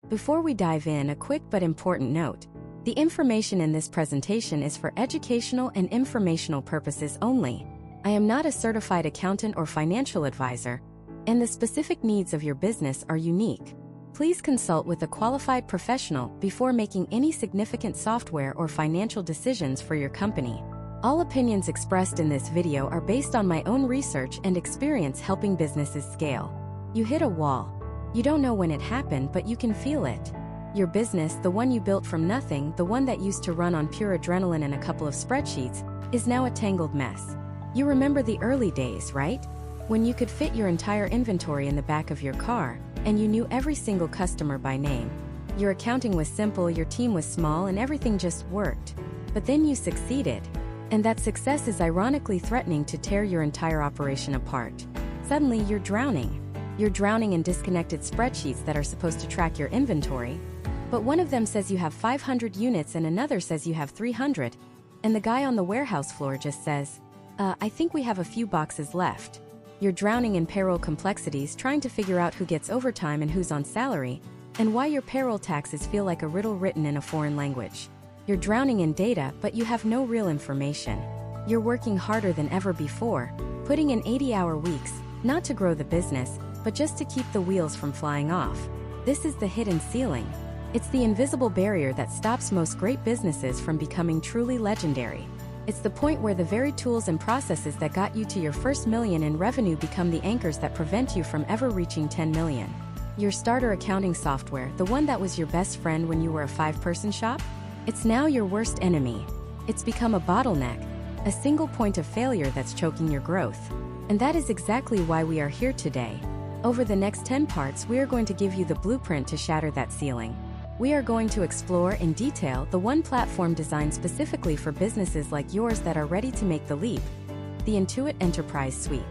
Before we dive in, a quick but important note. The information in this presentation is for educational and informational purposes only. I am not a certified accountant or financial advisor, and the specific needs of your business are unique. Please consult with a qualified professional before making any significant software or financial decisions for your company. All opinions expressed in this video are based on my own research and experience helping businesses scale. You hit a wall. You don't know when it happened, but you can feel it. Your business, the one you built from nothing, the one that used to run on pure adrenaline and a couple of spreadsheets, is now a tangled mess. You remember the early days, right? When you could fit your entire inventory in the back of your car, and you knew every single customer by name. Your accounting was simple, your team was small, and everything just worked. But then you succeeded. And that success is ironically threatening to tear your entire operation apart. Suddenly, you're drowning. You're drowning in disconnected spreadsheets that are supposed to track your inventory, but one of them says you have 500 units and another says you have 300, and the guy on the warehouse floor just says, I think we have a few boxes left. You're drowning in payroll complexities, trying to figure out who gets overtime and who's on salary, and why your payroll taxes feel like a riddle written in a foreign language. You're drowning in data, but you have no real information. You're working harder than ever before, putting in 80-hour weeks, not to grow the business, but just to keep the wheels from flying off. This is the hidden ceiling. It's the invisible barrier that stops most great businesses from becoming truly legendary. It's the point where the very tools and processes that got you to your first million in revenue become the anchors that prevent you from ever reaching 10 million. Your starter accounting software, the one that was your best friend when you were a 5-person shop? It's now your worst enemy. It's become a bottleneck, a single point of failure that's choking your growth. And that is exactly why we are here today. Over the next 10 parts, we are going to give you the blueprint to shatter that ceiling. We are going to explore in detail the one platform designed specifically for businesses like yours that are ready to make the leap, the Intuit Enterprise Suite.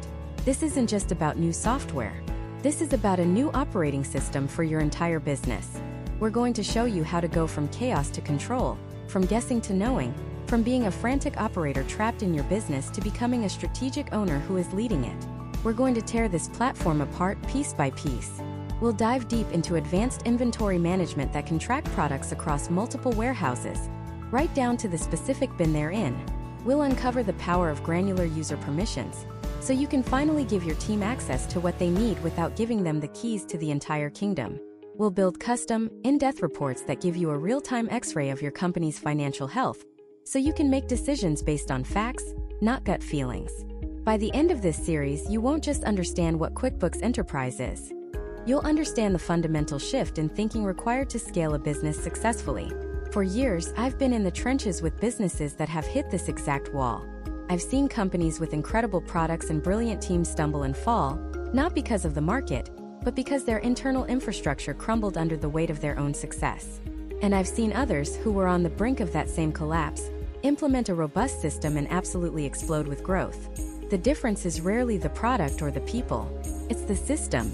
This isn't just about new software. This is about a new operating system for your entire business. We're going to show you how to go from chaos to control, from guessing to knowing, from being a frantic operator trapped in your business to becoming a strategic owner who is leading it. We're going to tear this platform apart piece by piece. We'll dive deep into advanced inventory management that can track products across multiple warehouses, right down to the specific bin they're in. We'll uncover the power of granular user permissions, so you can finally give your team access to what they need without giving them the keys to the entire kingdom. We'll build custom, in-depth reports that give you a real-time X-ray of your company's financial health, so you can make decisions based on facts, not gut feelings. By the end of this series, you won't just understand what QuickBooks Enterprise is. You'll understand the fundamental shift in thinking required to scale a business successfully. For years, I've been in the trenches with businesses that have hit this exact wall. I've seen companies with incredible products and brilliant teams stumble and fall, not because of the market, but because their internal infrastructure crumbled under the weight of their own success. And I've seen others who were on the brink of that same collapse implement a robust system and absolutely explode with growth. The difference is rarely the product or the people. It's the system.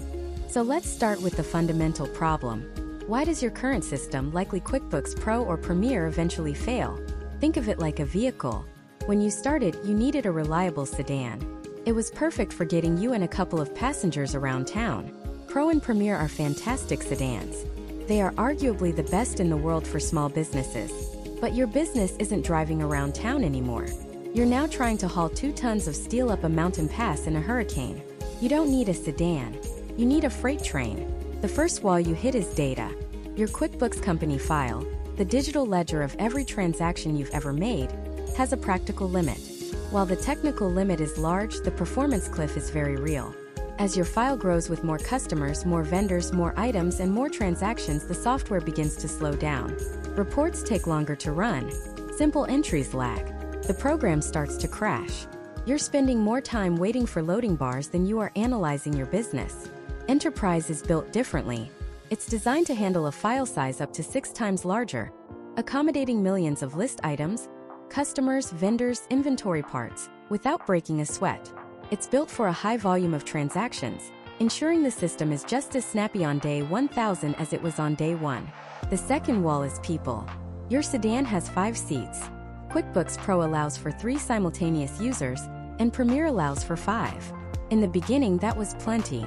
So let's start with the fundamental problem. Why does your current system, likely QuickBooks Pro or Premier, eventually fail? Think of it like a vehicle. When you started, you needed a reliable sedan. It was perfect for getting you and a couple of passengers around town. Pro and Premier are fantastic sedans. They are arguably the best in the world for small businesses. But your business isn't driving around town anymore. You're now trying to haul 2 tons of steel up a mountain pass in a hurricane. You don't need a sedan. You need a freight train. The first wall you hit is data. Your QuickBooks company file, the digital ledger of every transaction you've ever made, has a practical limit. While the technical limit is large, the performance cliff is very real. As your file grows with more customers, more vendors, more items, and more transactions, the software begins to slow down. Reports take longer to run. Simple entries lag. The program starts to crash. You're spending more time waiting for loading bars than you are analyzing your business. Enterprise is built differently. It's designed to handle a file size up to 6 times larger, accommodating millions of list items, customers, vendors, inventory parts, without breaking a sweat. It's built for a high volume of transactions, ensuring the system is just as snappy on day 1000 as it was on day 1. The second wall is people. Your sedan has 5 seats. QuickBooks Pro allows for 3 simultaneous users, and Premier allows for 5. In the beginning, that was plenty.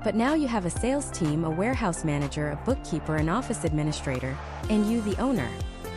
But now you have a sales team, a warehouse manager, a bookkeeper, an office administrator, and you, the owner.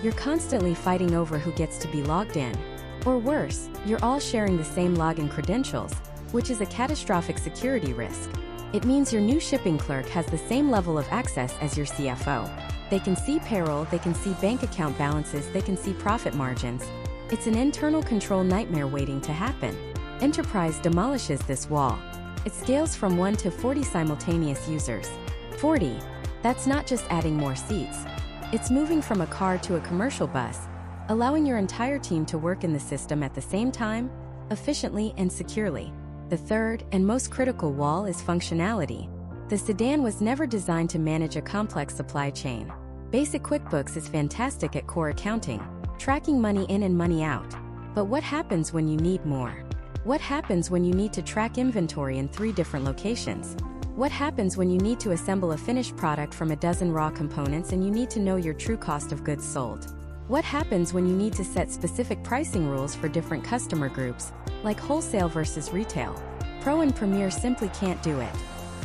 You're constantly fighting over who gets to be logged in. Or worse, you're all sharing the same login credentials, which is a catastrophic security risk. It means your new shipping clerk has the same level of access as your CFO. They can see payroll, they can see bank account balances, they can see profit margins. It's an internal control nightmare waiting to happen. Enterprise demolishes this wall. It scales from 1 to 40 simultaneous users. 40. That's not just adding more seats. It's moving from a car to a commercial bus, allowing your entire team to work in the system at the same time, efficiently and securely. The third and most critical wall is functionality. The sedan was never designed to manage a complex supply chain. Basic QuickBooks is fantastic at core accounting, tracking money in and money out. But what happens when you need more? What happens when you need to track inventory in 3 different locations? What happens when you need to assemble a finished product from a dozen raw components and you need to know your true cost of goods sold? What happens when you need to set specific pricing rules for different customer groups, like wholesale versus retail? Pro and Premier simply can't do it.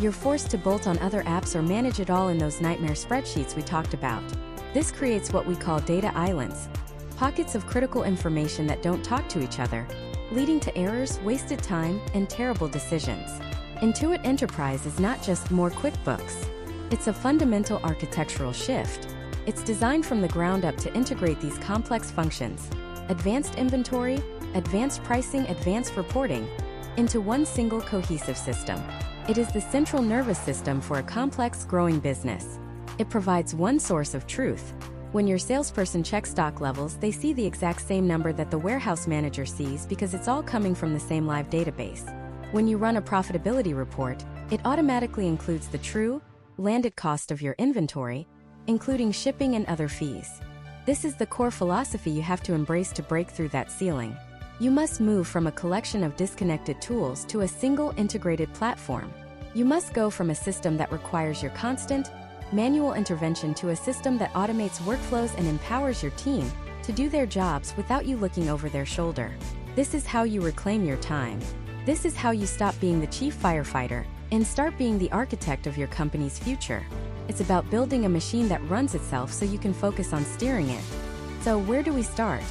You're forced to bolt on other apps or manage it all in those nightmare spreadsheets we talked about. This creates what we call data islands, pockets of critical information that don't talk to each other, leading to errors, wasted time, and terrible decisions. Intuit Enterprise is not just more QuickBooks. It's a fundamental architectural shift. It's designed from the ground up to integrate these complex functions, advanced inventory, advanced pricing, advanced reporting, into one single cohesive system. It is the central nervous system for a complex, growing business. It provides one source of truth. When your salesperson checks stock levels, they see the exact same number that the warehouse manager sees because it's all coming from the same live database. When you run a profitability report, it automatically includes the true, landed cost of your inventory, including shipping and other fees. This is the core philosophy you have to embrace to break through that ceiling. You must move from a collection of disconnected tools to a single integrated platform. You must go from a system that requires your constant, manual intervention to a system that automates workflows and empowers your team to do their jobs without you looking over their shoulder. This is how you reclaim your time. This is how you stop being the chief firefighter and start being the architect of your company's future. It's about building a machine that runs itself so you can focus on steering it. So where do we start?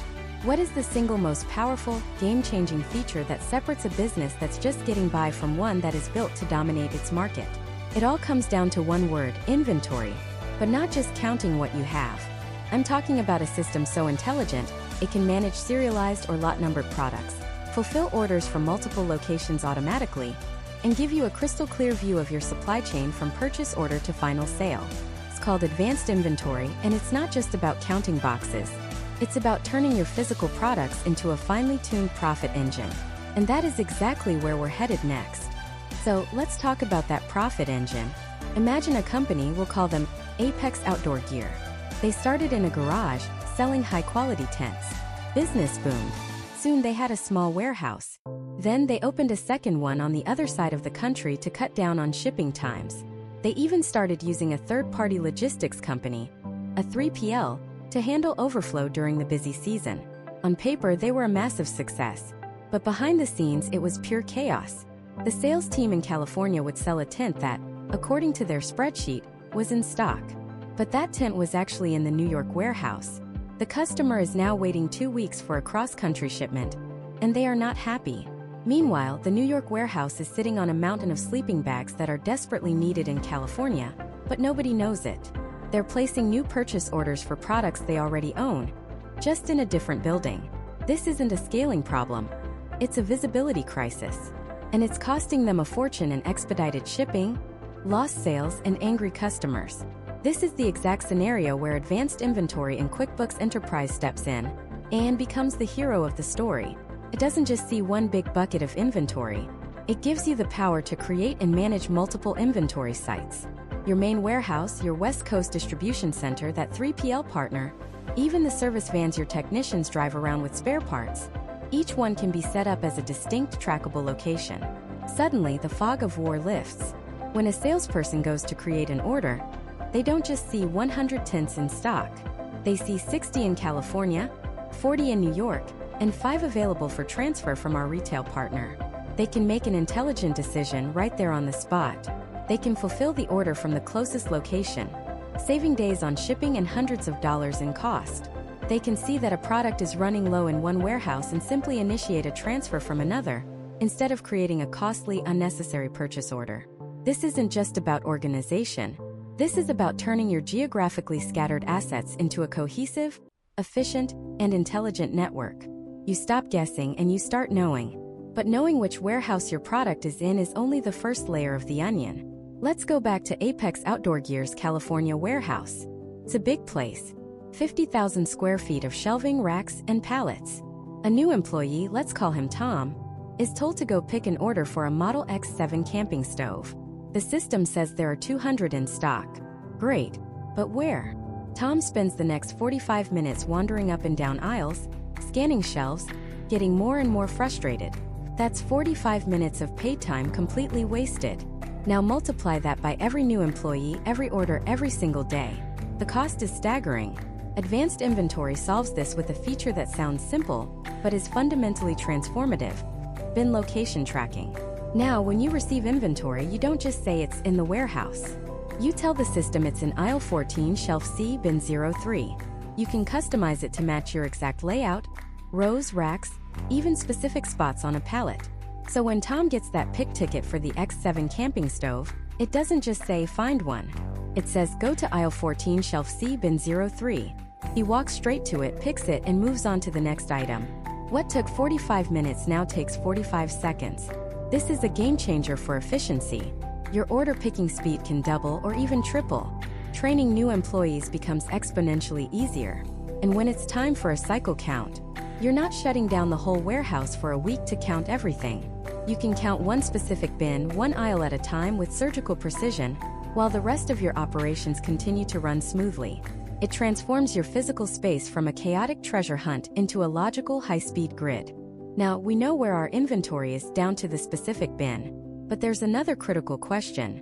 What is the single most powerful, game-changing feature that separates a business that's just getting by from one that is built to dominate its market? It all comes down to one word: inventory. But not just counting what you have. I'm talking about a system so intelligent, it can manage serialized or lot-numbered products, fulfill orders from multiple locations automatically, and give you a crystal-clear view of your supply chain from purchase order to final sale. It's called advanced inventory, and it's not just about counting boxes. It's about turning your physical products into a finely tuned profit engine. And that is exactly where we're headed next. So let's talk about that profit engine. Imagine a company, we'll call them Apex Outdoor Gear. They started in a garage, selling high-quality tents. Business boomed. Soon they had a small warehouse. Then they opened a second one on the other side of the country to cut down on shipping times. They even started using a third-party logistics company, a 3PL, to handle overflow during the busy season. On paper, they were a massive success. But behind the scenes, it was pure chaos. The sales team in California would sell a tent that, according to their spreadsheet, was in stock. But that tent was actually in the New York warehouse. The customer is now waiting 2 weeks for a cross-country shipment, and they are not happy. Meanwhile, the New York warehouse is sitting on a mountain of sleeping bags that are desperately needed in California, but nobody knows it. They're placing new purchase orders for products they already own, just in a different building. This isn't a scaling problem. It's a visibility crisis. And it's costing them a fortune in expedited shipping, lost sales, and angry customers. This is the exact scenario where advanced inventory in QuickBooks Enterprise steps in and becomes the hero of the story. It doesn't just see one big bucket of inventory. It gives you the power to create and manage multiple inventory sites. Your main warehouse, your West Coast distribution center, that 3PL partner, even the service vans your technicians drive around with spare parts. Each one can be set up as a distinct trackable location. Suddenly, the fog of war lifts. When a salesperson goes to create an order, they don't just see 100 tents in stock. They see 60 in California, 40 in New York, and 5 available for transfer from our retail partner. They can make an intelligent decision right there on the spot. They can fulfill the order from the closest location, saving days on shipping and hundreds of dollars in cost. They can see that a product is running low in one warehouse and simply initiate a transfer from another, instead of creating a costly, unnecessary purchase order. This isn't just about organization. This is about turning your geographically scattered assets into a cohesive, efficient, and intelligent network. You stop guessing and you start knowing. But knowing which warehouse your product is in is only the first layer of the onion. Let's go back to Apex Outdoor Gear's California warehouse. It's a big place. 50,000 square feet of shelving, racks, and pallets. A new employee, let's call him Tom, is told to go pick an order for a Model X7 camping stove. The system says there are 200 in stock. Great, but where? Tom spends the next 45 minutes wandering up and down aisles, scanning shelves, getting more and more frustrated. That's 45 minutes of paid time completely wasted. Now multiply that by every new employee, every order, every single day. The cost is staggering. Advanced Inventory solves this with a feature that sounds simple, but is fundamentally transformative: bin location tracking. Now, when you receive inventory, you don't just say it's in the warehouse. You tell the system it's in aisle 14, shelf C, bin 03. You can customize it to match your exact layout, rows, racks, even specific spots on a pallet. So when Tom gets that pick ticket for the X7 camping stove, it doesn't just say find one. It says go to aisle 14, shelf C, bin 03. He walks straight to it, picks it, and moves on to the next item. What took 45 minutes now takes 45 seconds. This is a game changer for efficiency. Your order picking speed can double or even triple. Training new employees becomes exponentially easier. And when it's time for a cycle count, you're not shutting down the whole warehouse for a week to count everything. You can count one specific bin, one aisle at a time with surgical precision, while the rest of your operations continue to run smoothly. It transforms your physical space from a chaotic treasure hunt into a logical, high-speed grid. Now, we know where our inventory is down to the specific bin, but there's another critical question.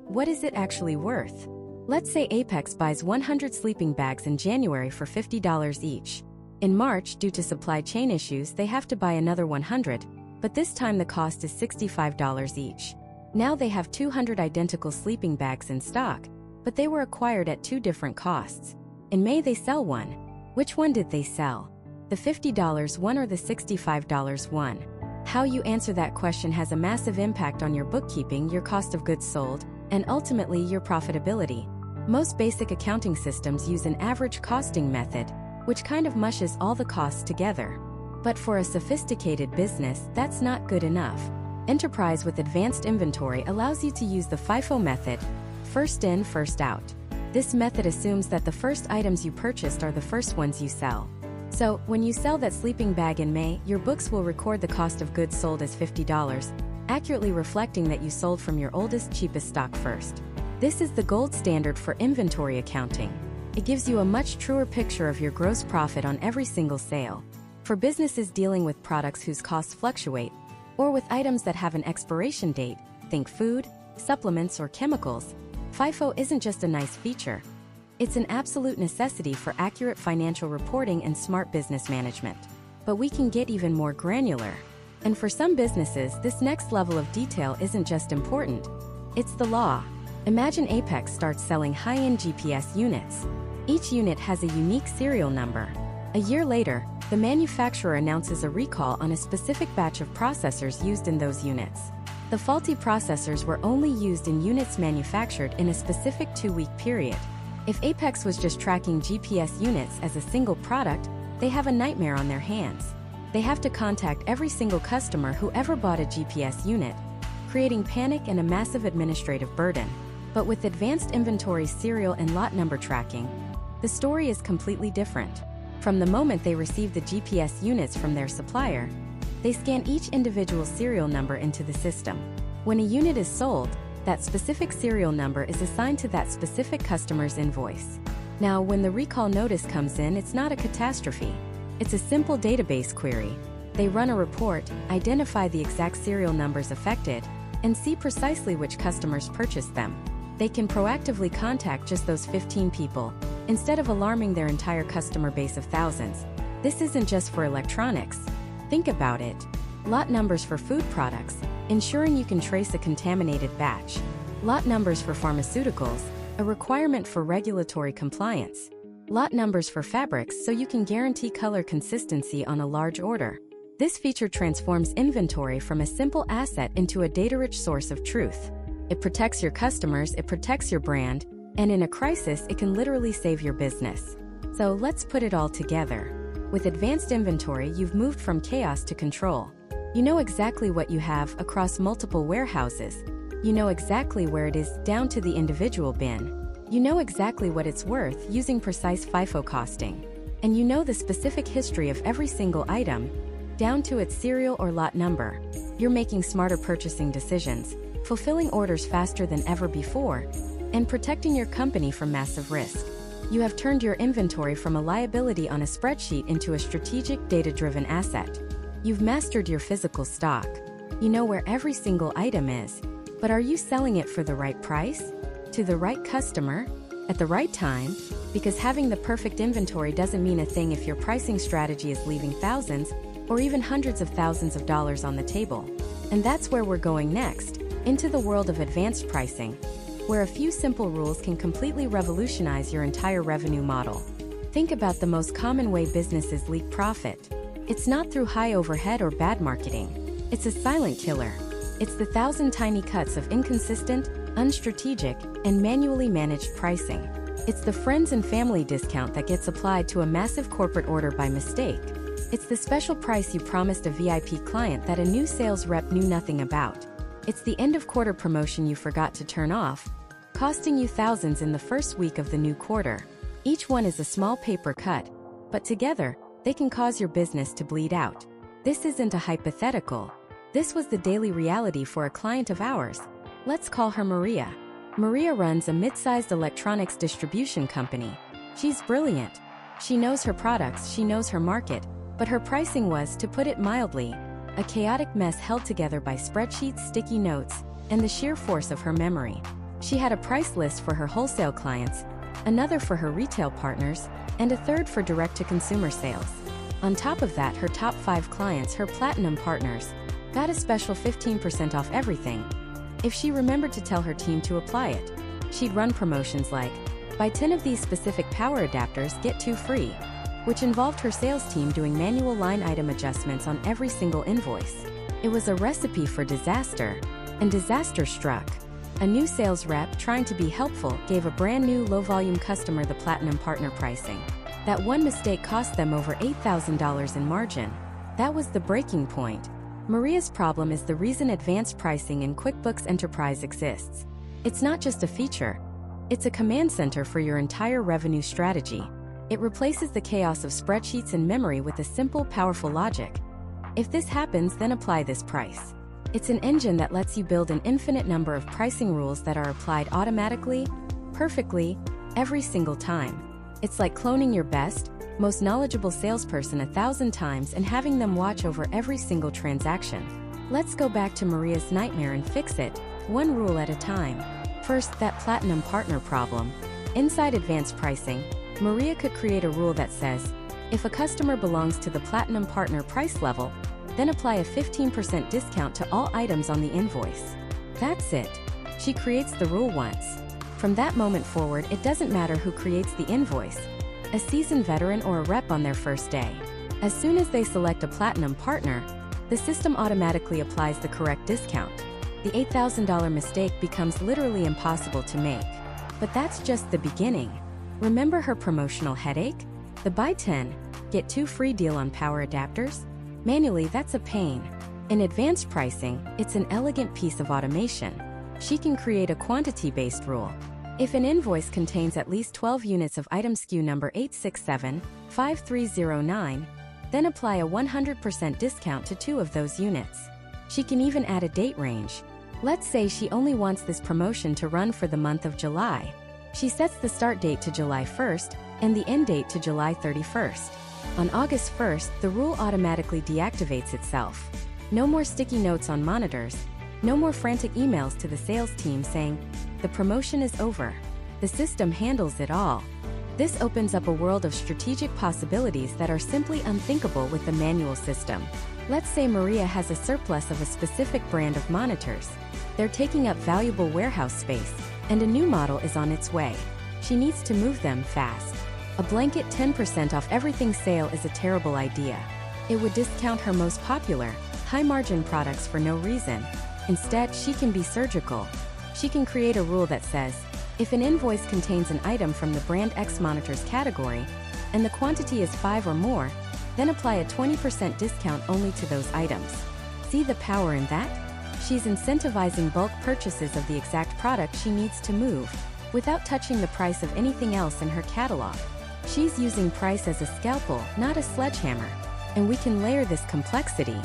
What is it actually worth? Let's say Apex buys 100 sleeping bags in January for $50 each. In March, due to supply chain issues, they have to buy another 100, but this time the cost is $65 each. Now they have 200 identical sleeping bags in stock, but they were acquired at two different costs. In May they sell one. Which one did they sell? The $50 one or the $65 one? How you answer that question has a massive impact on your bookkeeping, your cost of goods sold, and ultimately your profitability. Most basic accounting systems use an average costing method, which kind of mushes all the costs together. But for a sophisticated business, that's not good enough. Enterprise with Advanced Inventory allows you to use the FIFO method, first in, first out. This method assumes that the first items you purchased are the first ones you sell. So, when you sell that sleeping bag in May, your books will record the cost of goods sold as $50, accurately reflecting that you sold from your oldest, cheapest stock first. This is the gold standard for inventory accounting. It gives you a much truer picture of your gross profit on every single sale. For businesses dealing with products whose costs fluctuate, or with items that have an expiration date, think food, supplements, or chemicals, FIFO isn't just a nice feature. It's an absolute necessity for accurate financial reporting and smart business management. But we can get even more granular. And for some businesses, this next level of detail isn't just important. It's the law. Imagine Apex starts selling high-end GPS units. Each unit has a unique serial number. A year later, the manufacturer announces a recall on a specific batch of processors used in those units. The faulty processors were only used in units manufactured in a specific 2-week period. If Apex was just tracking GPS units as a single product, they have a nightmare on their hands. They have to contact every single customer who ever bought a GPS unit, creating panic and a massive administrative burden. But with Advanced Inventory serial and lot number tracking, the story is completely different. From the moment they receive the GPS units from their supplier, they scan each individual serial number into the system. When a unit is sold, that specific serial number is assigned to that specific customer's invoice. Now, when the recall notice comes in, it's not a catastrophe. It's a simple database query. They run a report, identify the exact serial numbers affected, and see precisely which customers purchased them. They can proactively contact just those 15 people, instead of alarming their entire customer base of thousands. This isn't just for electronics. Think about it. Lot numbers for food products, ensuring you can trace a contaminated batch. Lot numbers for pharmaceuticals, a requirement for regulatory compliance. Lot numbers for fabrics so you can guarantee color consistency on a large order. This feature transforms inventory from a simple asset into a data-rich source of truth. It protects your customers, it protects your brand, and in a crisis, it can literally save your business. So let's put it all together. With advanced inventory, you've moved from chaos to control. You know exactly what you have across multiple warehouses. You know exactly where it is down to the individual bin. You know exactly what it's worth using precise FIFO costing. And you know the specific history of every single item, down to its serial or lot number. You're making smarter purchasing decisions, fulfilling orders faster than ever before, and protecting your company from massive risk. You have turned your inventory from a liability on a spreadsheet into a strategic, data-driven asset. You've mastered your physical stock. You know where every single item is, but are you selling it for the right price? To the right customer? At the right time? Because having the perfect inventory doesn't mean a thing if your pricing strategy is leaving thousands or even hundreds of thousands of dollars on the table. And that's where we're going next, into the world of advanced pricing, where a few simple rules can completely revolutionize your entire revenue model. Think about the most common way businesses leak profit. It's not through high overhead or bad marketing. It's a silent killer. It's the 1,000 tiny cuts of inconsistent, unstrategic, and manually managed pricing. It's the friends and family discount that gets applied to a massive corporate order by mistake. It's the special price you promised a VIP client that a new sales rep knew nothing about. It's the end-of-quarter promotion you forgot to turn off, costing you thousands in the first week of the new quarter. Each one is a small paper cut, but together, they can cause your business to bleed out. This isn't a hypothetical. This was the daily reality for a client of ours. Let's call her Maria. Maria runs a mid-sized electronics distribution company. She's brilliant. She knows her products, she knows her market, but her pricing was, to put it mildly, a chaotic mess held together by spreadsheets, sticky notes, and the sheer force of her memory. She had a price list for her wholesale clients, another for her retail partners, and a third for direct-to-consumer sales. On top of that, her top 5 clients, her platinum partners, got a special 15% off everything. If she remembered to tell her team to apply it, she'd run promotions like, buy 10 of these specific power adapters, get 2 free, which involved her sales team doing manual line item adjustments on every single invoice. It was a recipe for disaster, and disaster struck. A new sales rep, trying to be helpful, gave a brand new low-volume customer the platinum partner pricing. That one mistake cost them over $8,000 in margin. That was the breaking point. Maria's problem is the reason advanced pricing in QuickBooks Enterprise exists. It's not just a feature. It's a command center for your entire revenue strategy. It replaces the chaos of spreadsheets and memory with a simple, powerful logic. If this happens, then apply this price. It's an engine that lets you build an infinite number of pricing rules that are applied automatically, perfectly, every single time. It's like cloning your best, most knowledgeable salesperson 1,000 times and having them watch over every single transaction. Let's go back to Maria's nightmare and fix it, one rule at a time. First, that platinum partner problem. Inside advanced pricing, Maria could create a rule that says, if a customer belongs to the platinum partner price level, then apply a 15% discount to all items on the invoice. That's it. She creates the rule once. From that moment forward, it doesn't matter who creates the invoice, a seasoned veteran or a rep on their first day. As soon as they select a platinum partner, the system automatically applies the correct discount. The $8,000 mistake becomes literally impossible to make. But that's just the beginning. Remember her promotional headache? The buy 10, get 2 free deal on power adapters? Manually, that's a pain. In advanced pricing, it's an elegant piece of automation. She can create a quantity-based rule. If an invoice contains at least 12 units of item SKU number 8675309, then apply a 100% discount to 2 of those units. She can even add a date range. Let's say she only wants this promotion to run for the month of July. She sets the start date to July 1st and the end date to July 31st. On August 1st, the rule automatically deactivates itself. No more sticky notes on monitors. No more frantic emails to the sales team saying, the promotion is over. The system handles it all. This opens up a world of strategic possibilities that are simply unthinkable with the manual system. Let's say Maria has a surplus of a specific brand of monitors. They're taking up valuable warehouse space, and a new model is on its way. She needs to move them fast. A blanket 10% off everything sale is a terrible idea. It would discount her most popular, high-margin products for no reason. Instead, she can be surgical. She can create a rule that says, if an invoice contains an item from the brand X monitors category, and the quantity is 5 or more, then apply a 20% discount only to those items. See the power in that? She's incentivizing bulk purchases of the exact product she needs to move, without touching the price of anything else in her catalog. She's using price as a scalpel, not a sledgehammer. And we can layer this complexity.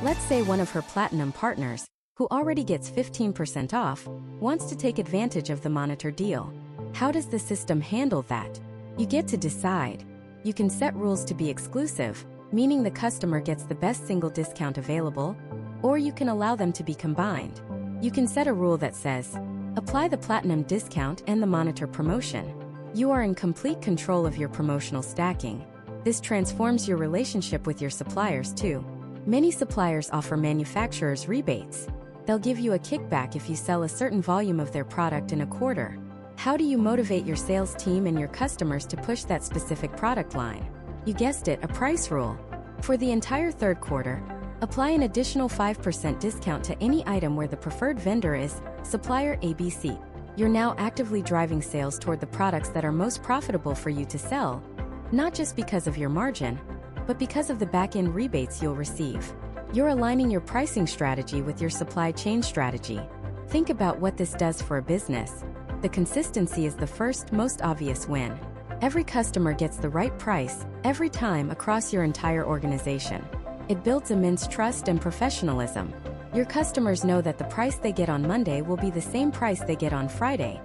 Let's say one of her platinum partners, who already gets 15% off, wants to take advantage of the monitor deal. How does the system handle that? You get to decide. You can set rules to be exclusive, meaning the customer gets the best single discount available, or you can allow them to be combined. You can set a rule that says, apply the platinum discount and the monitor promotion. You are in complete control of your promotional stacking. This transforms your relationship with your suppliers too. Many suppliers offer manufacturers rebates. They'll give you a kickback if you sell a certain volume of their product in a quarter. How do you motivate your sales team and your customers to push that specific product line? You guessed it, a price rule. For the entire third quarter, apply an additional 5% discount to any item where the preferred vendor is supplier ABC. You're now actively driving sales toward the products that are most profitable for you to sell, not just because of your margin, but because of the back-end rebates you'll receive. You're aligning your pricing strategy with your supply chain strategy. Think about what this does for a business. The consistency is the first, most obvious win. Every customer gets the right price, every time across your entire organization. It builds immense trust and professionalism. Your customers know that the price they get on Monday will be the same price they get on Friday,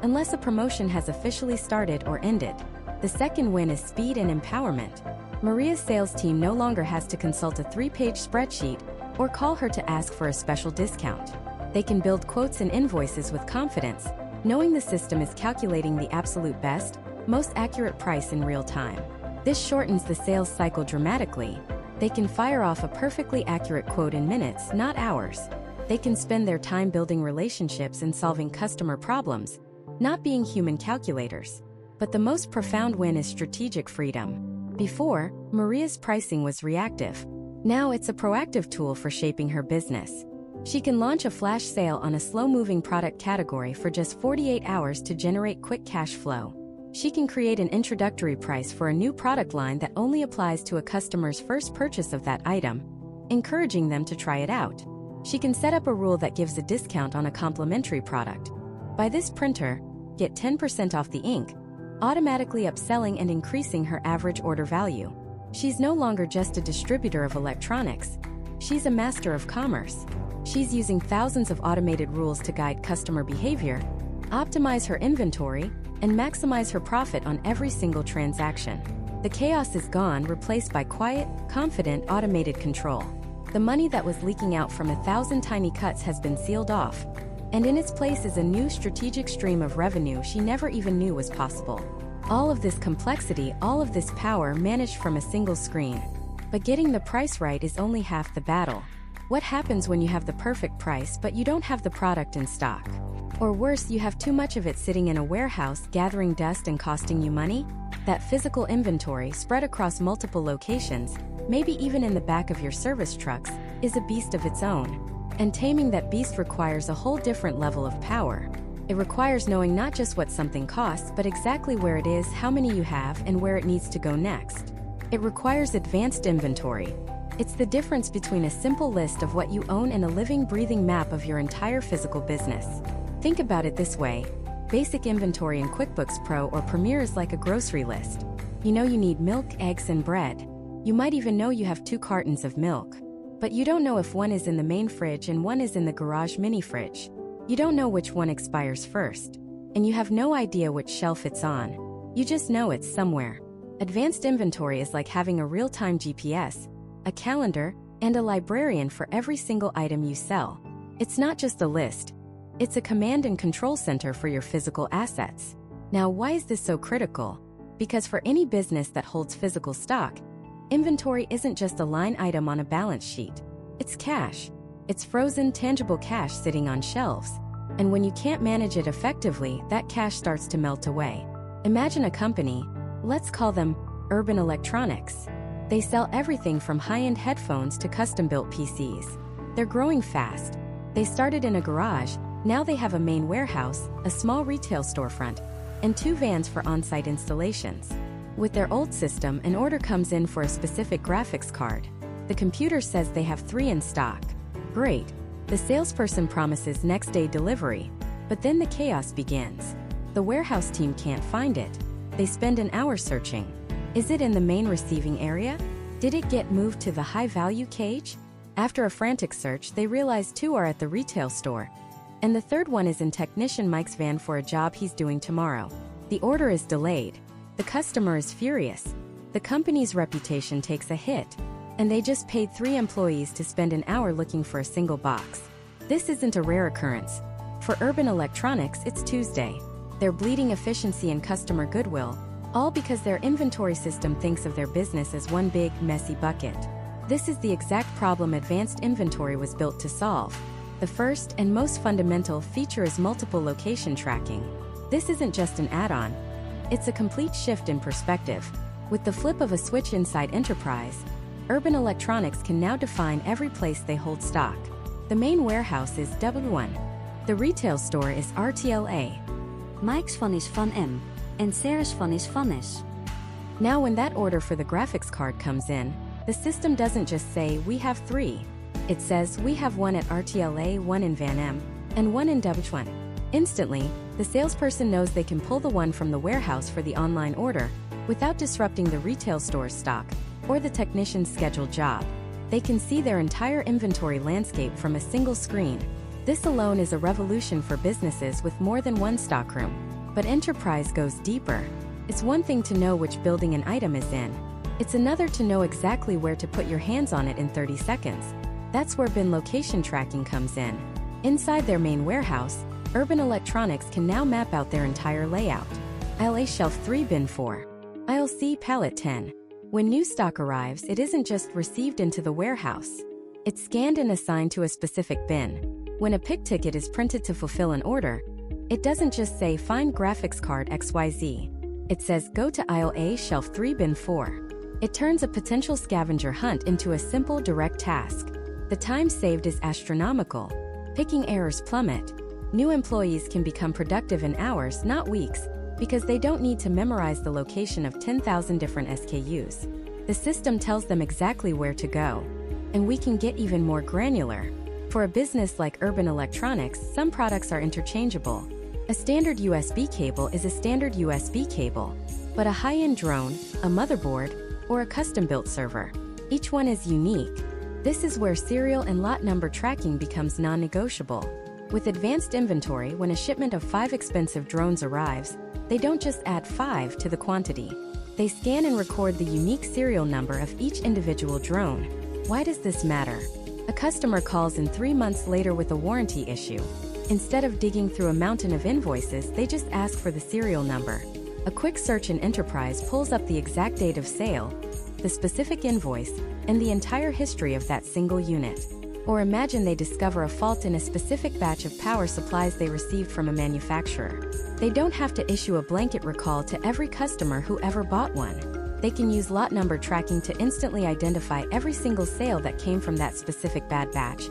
unless a promotion has officially started or ended. The second win is speed and empowerment. Maria's sales team no longer has to consult a 3-page spreadsheet or call her to ask for a special discount. They can build quotes and invoices with confidence, knowing the system is calculating the absolute best, most accurate price in real time. This shortens the sales cycle dramatically. They can fire off a perfectly accurate quote in minutes, not hours. They can spend their time building relationships and solving customer problems, not being human calculators. But the most profound win is strategic freedom. Before, Maria's pricing was reactive. Now it's a proactive tool for shaping her business. She can launch a flash sale on a slow-moving product category for just 48 hours to generate quick cash flow. She can create an introductory price for a new product line that only applies to a customer's first purchase of that item, encouraging them to try it out. She can set up a rule that gives a discount on a complementary product. Buy this printer, get 10% off the ink, automatically upselling and increasing her average order value. She's no longer just a distributor of electronics. She's a master of commerce. She's using thousands of automated rules to guide customer behavior, optimize her inventory, and maximize her profit on every single transaction. The chaos is gone, replaced by quiet, confident, automated control. The money that was leaking out from 1,000 tiny cuts has been sealed off, and in its place is a new strategic stream of revenue she never even knew was possible. All of this complexity, all of this power managed from a single screen. But getting the price right is only half the battle. What happens when you have the perfect price but you don't have the product in stock? Or worse, you have too much of it sitting in a warehouse, gathering dust and costing you money? That physical inventory, spread across multiple locations, maybe even in the back of your service trucks, is a beast of its own. And taming that beast requires a whole different level of power. It requires knowing not just what something costs, but exactly where it is, how many you have, and where it needs to go next. It requires advanced inventory. It's the difference between a simple list of what you own and a living, breathing map of your entire physical business. Think about it this way. Basic inventory in QuickBooks Pro or Premier is like a grocery list. You know you need milk, eggs, and bread. You might even know you have 2 cartons of milk. But you don't know if one is in the main fridge and one is in the garage mini fridge. You don't know which one expires first. And you have no idea which shelf it's on. You just know it's somewhere. Advanced inventory is like having a real-time GPS, a calendar, and a librarian for every single item you sell. It's not just a list. It's a command and control center for your physical assets. Now, why is this so critical? Because for any business that holds physical stock, inventory isn't just a line item on a balance sheet. It's cash. It's frozen, tangible cash sitting on shelves. And when you can't manage it effectively, that cash starts to melt away. Imagine a company, let's call them Urban Electronics. They sell everything from high-end headphones to custom-built PCs. They're growing fast. They started in a garage, now they have a main warehouse, a small retail storefront, and 2 vans for on-site installations. With their old system, an order comes in for a specific graphics card. The computer says they have 3 in stock. Great. The salesperson promises next-day delivery, but then the chaos begins. The warehouse team can't find it. They spend an hour searching. Is it in the main receiving area? Did it get moved to the high-value cage? After a frantic search, they realize 2 are at the retail store, and the 3rd one is in technician Mike's van for a job he's doing tomorrow. The order is delayed. The customer is furious. The company's reputation takes a hit, and they just paid 3 employees to spend an hour looking for a single box. This isn't a rare occurrence. For Urban Electronics, it's Tuesday. They're bleeding efficiency and customer goodwill, all because their inventory system thinks of their business as one big, messy bucket. This is the exact problem advanced inventory was built to solve. The first and most fundamental feature is multiple location tracking. This isn't just an add-on. It's a complete shift in perspective. With the flip of a switch inside Enterprise, Urban Electronics can now define every place they hold stock. The main warehouse is W1. The retail store is RTLA. Mike's van is van M. And Sarah's van is van S. Now when that order for the graphics card comes in, the system doesn't just say, we have 3. It says, we have 1 at RTLA, 1 in Van M, and 1 in W1. Instantly, the salesperson knows they can pull the 1 from the warehouse for the online order without disrupting the retail store's stock or the technician's scheduled job. They can see their entire inventory landscape from a single screen. This alone is a revolution for businesses with more than 1 stockroom. But Enterprise goes deeper. It's one thing to know which building an item is in. It's another to know exactly where to put your hands on it in 30 seconds. That's where bin location tracking comes in. Inside their main warehouse, Urban Electronics can now map out their entire layout. Aisle A shelf 3 bin 4. Aisle C pallet 10. When new stock arrives, it isn't just received into the warehouse. It's scanned and assigned to a specific bin. When a pick ticket is printed to fulfill an order, it doesn't just say find graphics card XYZ. It says go to aisle A shelf 3 bin 4. It turns a potential scavenger hunt into a simple, direct task. The time saved is astronomical. Picking errors plummet. New employees can become productive in hours, not weeks, because they don't need to memorize the location of 10,000 different SKUs. The system tells them exactly where to go. And we can get even more granular. For a business like Urban Electronics, some products are interchangeable. A standard USB cable is a standard USB cable, but a high-end drone, a motherboard, or a custom-built server, each one is unique. This is where serial and lot number tracking becomes non-negotiable. With advanced inventory, when a shipment of 5 expensive drones arrives, they don't just add 5 to the quantity. They scan and record the unique serial number of each individual drone. Why does this matter? A customer calls in 3 months later with a warranty issue. Instead of digging through a mountain of invoices, they just ask for the serial number. A quick search in Enterprise pulls up the exact date of sale, the specific invoice, and the entire history of that single unit. Or imagine they discover a fault in a specific batch of power supplies they received from a manufacturer. They don't have to issue a blanket recall to every customer who ever bought one. They can use lot number tracking to instantly identify every single sale that came from that specific bad batch,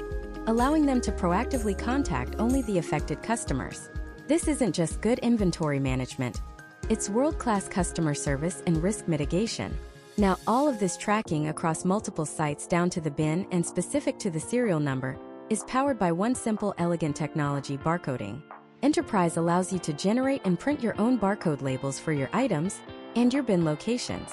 allowing them to proactively contact only the affected customers. This isn't just good inventory management. It's world-class customer service and risk mitigation. Now, all of this tracking across multiple sites down to the bin and specific to the serial number is powered by one simple, elegant technology: barcoding. Enterprise allows you to generate and print your own barcode labels for your items and your bin locations.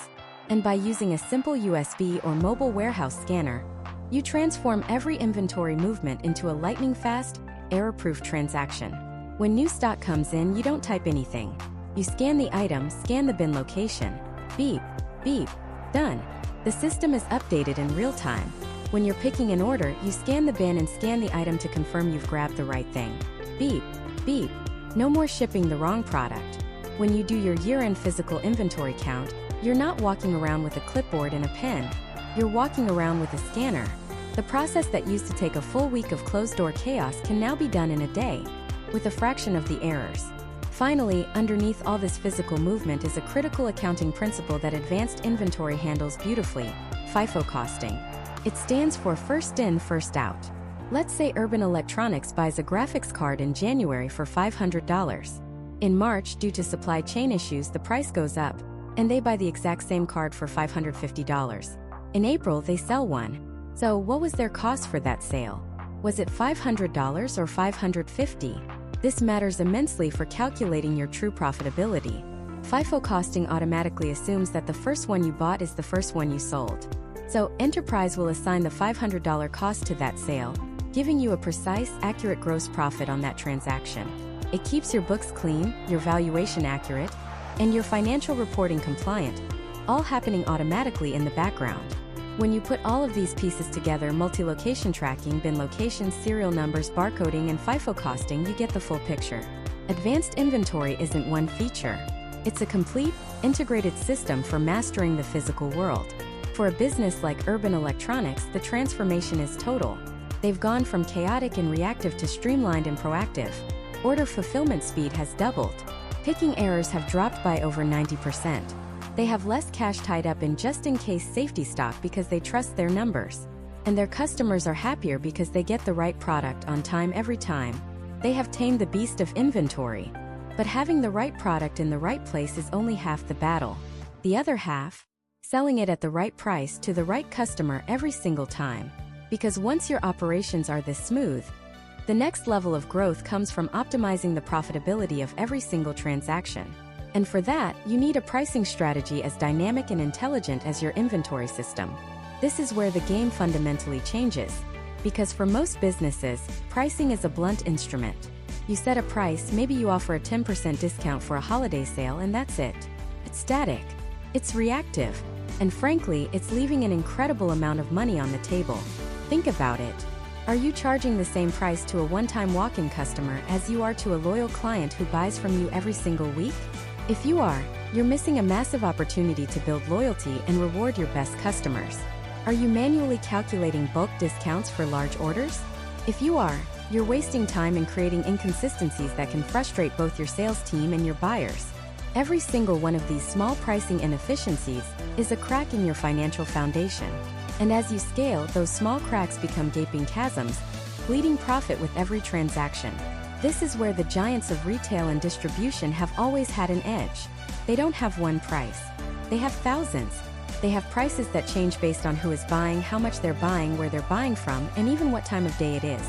And by using a simple USB or mobile warehouse scanner, you transform every inventory movement into a lightning-fast, error-proof transaction. When new stock comes in, you don't type anything. You scan the item, scan the bin location. Beep, beep, done. The system is updated in real time. When you're picking an order, you scan the bin and scan the item to confirm you've grabbed the right thing. Beep, beep. No more shipping the wrong product. When you do your year-end physical inventory count, you're not walking around with a clipboard and a pen. You're walking around with a scanner. The process that used to take a full week of closed-door chaos can now be done in a day, with a fraction of the errors. Finally, underneath all this physical movement is a critical accounting principle that advanced inventory handles beautifully: FIFO costing. It stands for first in, first out. Let's say Urban Electronics buys a graphics card in January for $500. In March, due to supply chain issues, the price goes up, and they buy the exact same card for $550. In April, they sell one. So what was their cost for that sale? Was it $500 or $550? This matters immensely for calculating your true profitability. FIFO costing automatically assumes that the first one you bought is the first one you sold. So Enterprise will assign the $500 cost to that sale, giving you a precise, accurate gross profit on that transaction. It keeps your books clean, your valuation accurate, and your financial reporting compliant, all happening automatically in the background. When you put all of these pieces together, multi-location tracking, bin locations, serial numbers, barcoding, and FIFO costing, you get the full picture. Advanced inventory isn't one feature. It's a complete, integrated system for mastering the physical world. For a business like Urban Electronics, the transformation is total. They've gone from chaotic and reactive to streamlined and proactive. Order fulfillment speed has doubled. Picking errors have dropped by over 90%. They have less cash tied up in just-in-case safety stock because they trust their numbers. And their customers are happier because they get the right product on time every time. They have tamed the beast of inventory. But having the right product in the right place is only half the battle. The other half? Selling it at the right price to the right customer every single time. Because once your operations are this smooth, the next level of growth comes from optimizing the profitability of every single transaction. And for that, you need a pricing strategy as dynamic and intelligent as your inventory system. This is where the game fundamentally changes. Because for most businesses, pricing is a blunt instrument. You set a price, maybe you offer a 10% discount for a holiday sale, and that's it. It's static. It's reactive. And frankly, it's leaving an incredible amount of money on the table. Think about it. Are you charging the same price to a one-time walk-in customer as you are to a loyal client who buys from you every single week? If you are, you're missing a massive opportunity to build loyalty and reward your best customers. Are you manually calculating bulk discounts for large orders? If you are, you're wasting time and creating inconsistencies that can frustrate both your sales team and your buyers. Every single one of these small pricing inefficiencies is a crack in your financial foundation. And as you scale, those small cracks become gaping chasms, bleeding profit with every transaction. This is where the giants of retail and distribution have always had an edge. They don't have one price. They have thousands. They have prices that change based on who is buying, how much they're buying, where they're buying from, and even what time of day it is.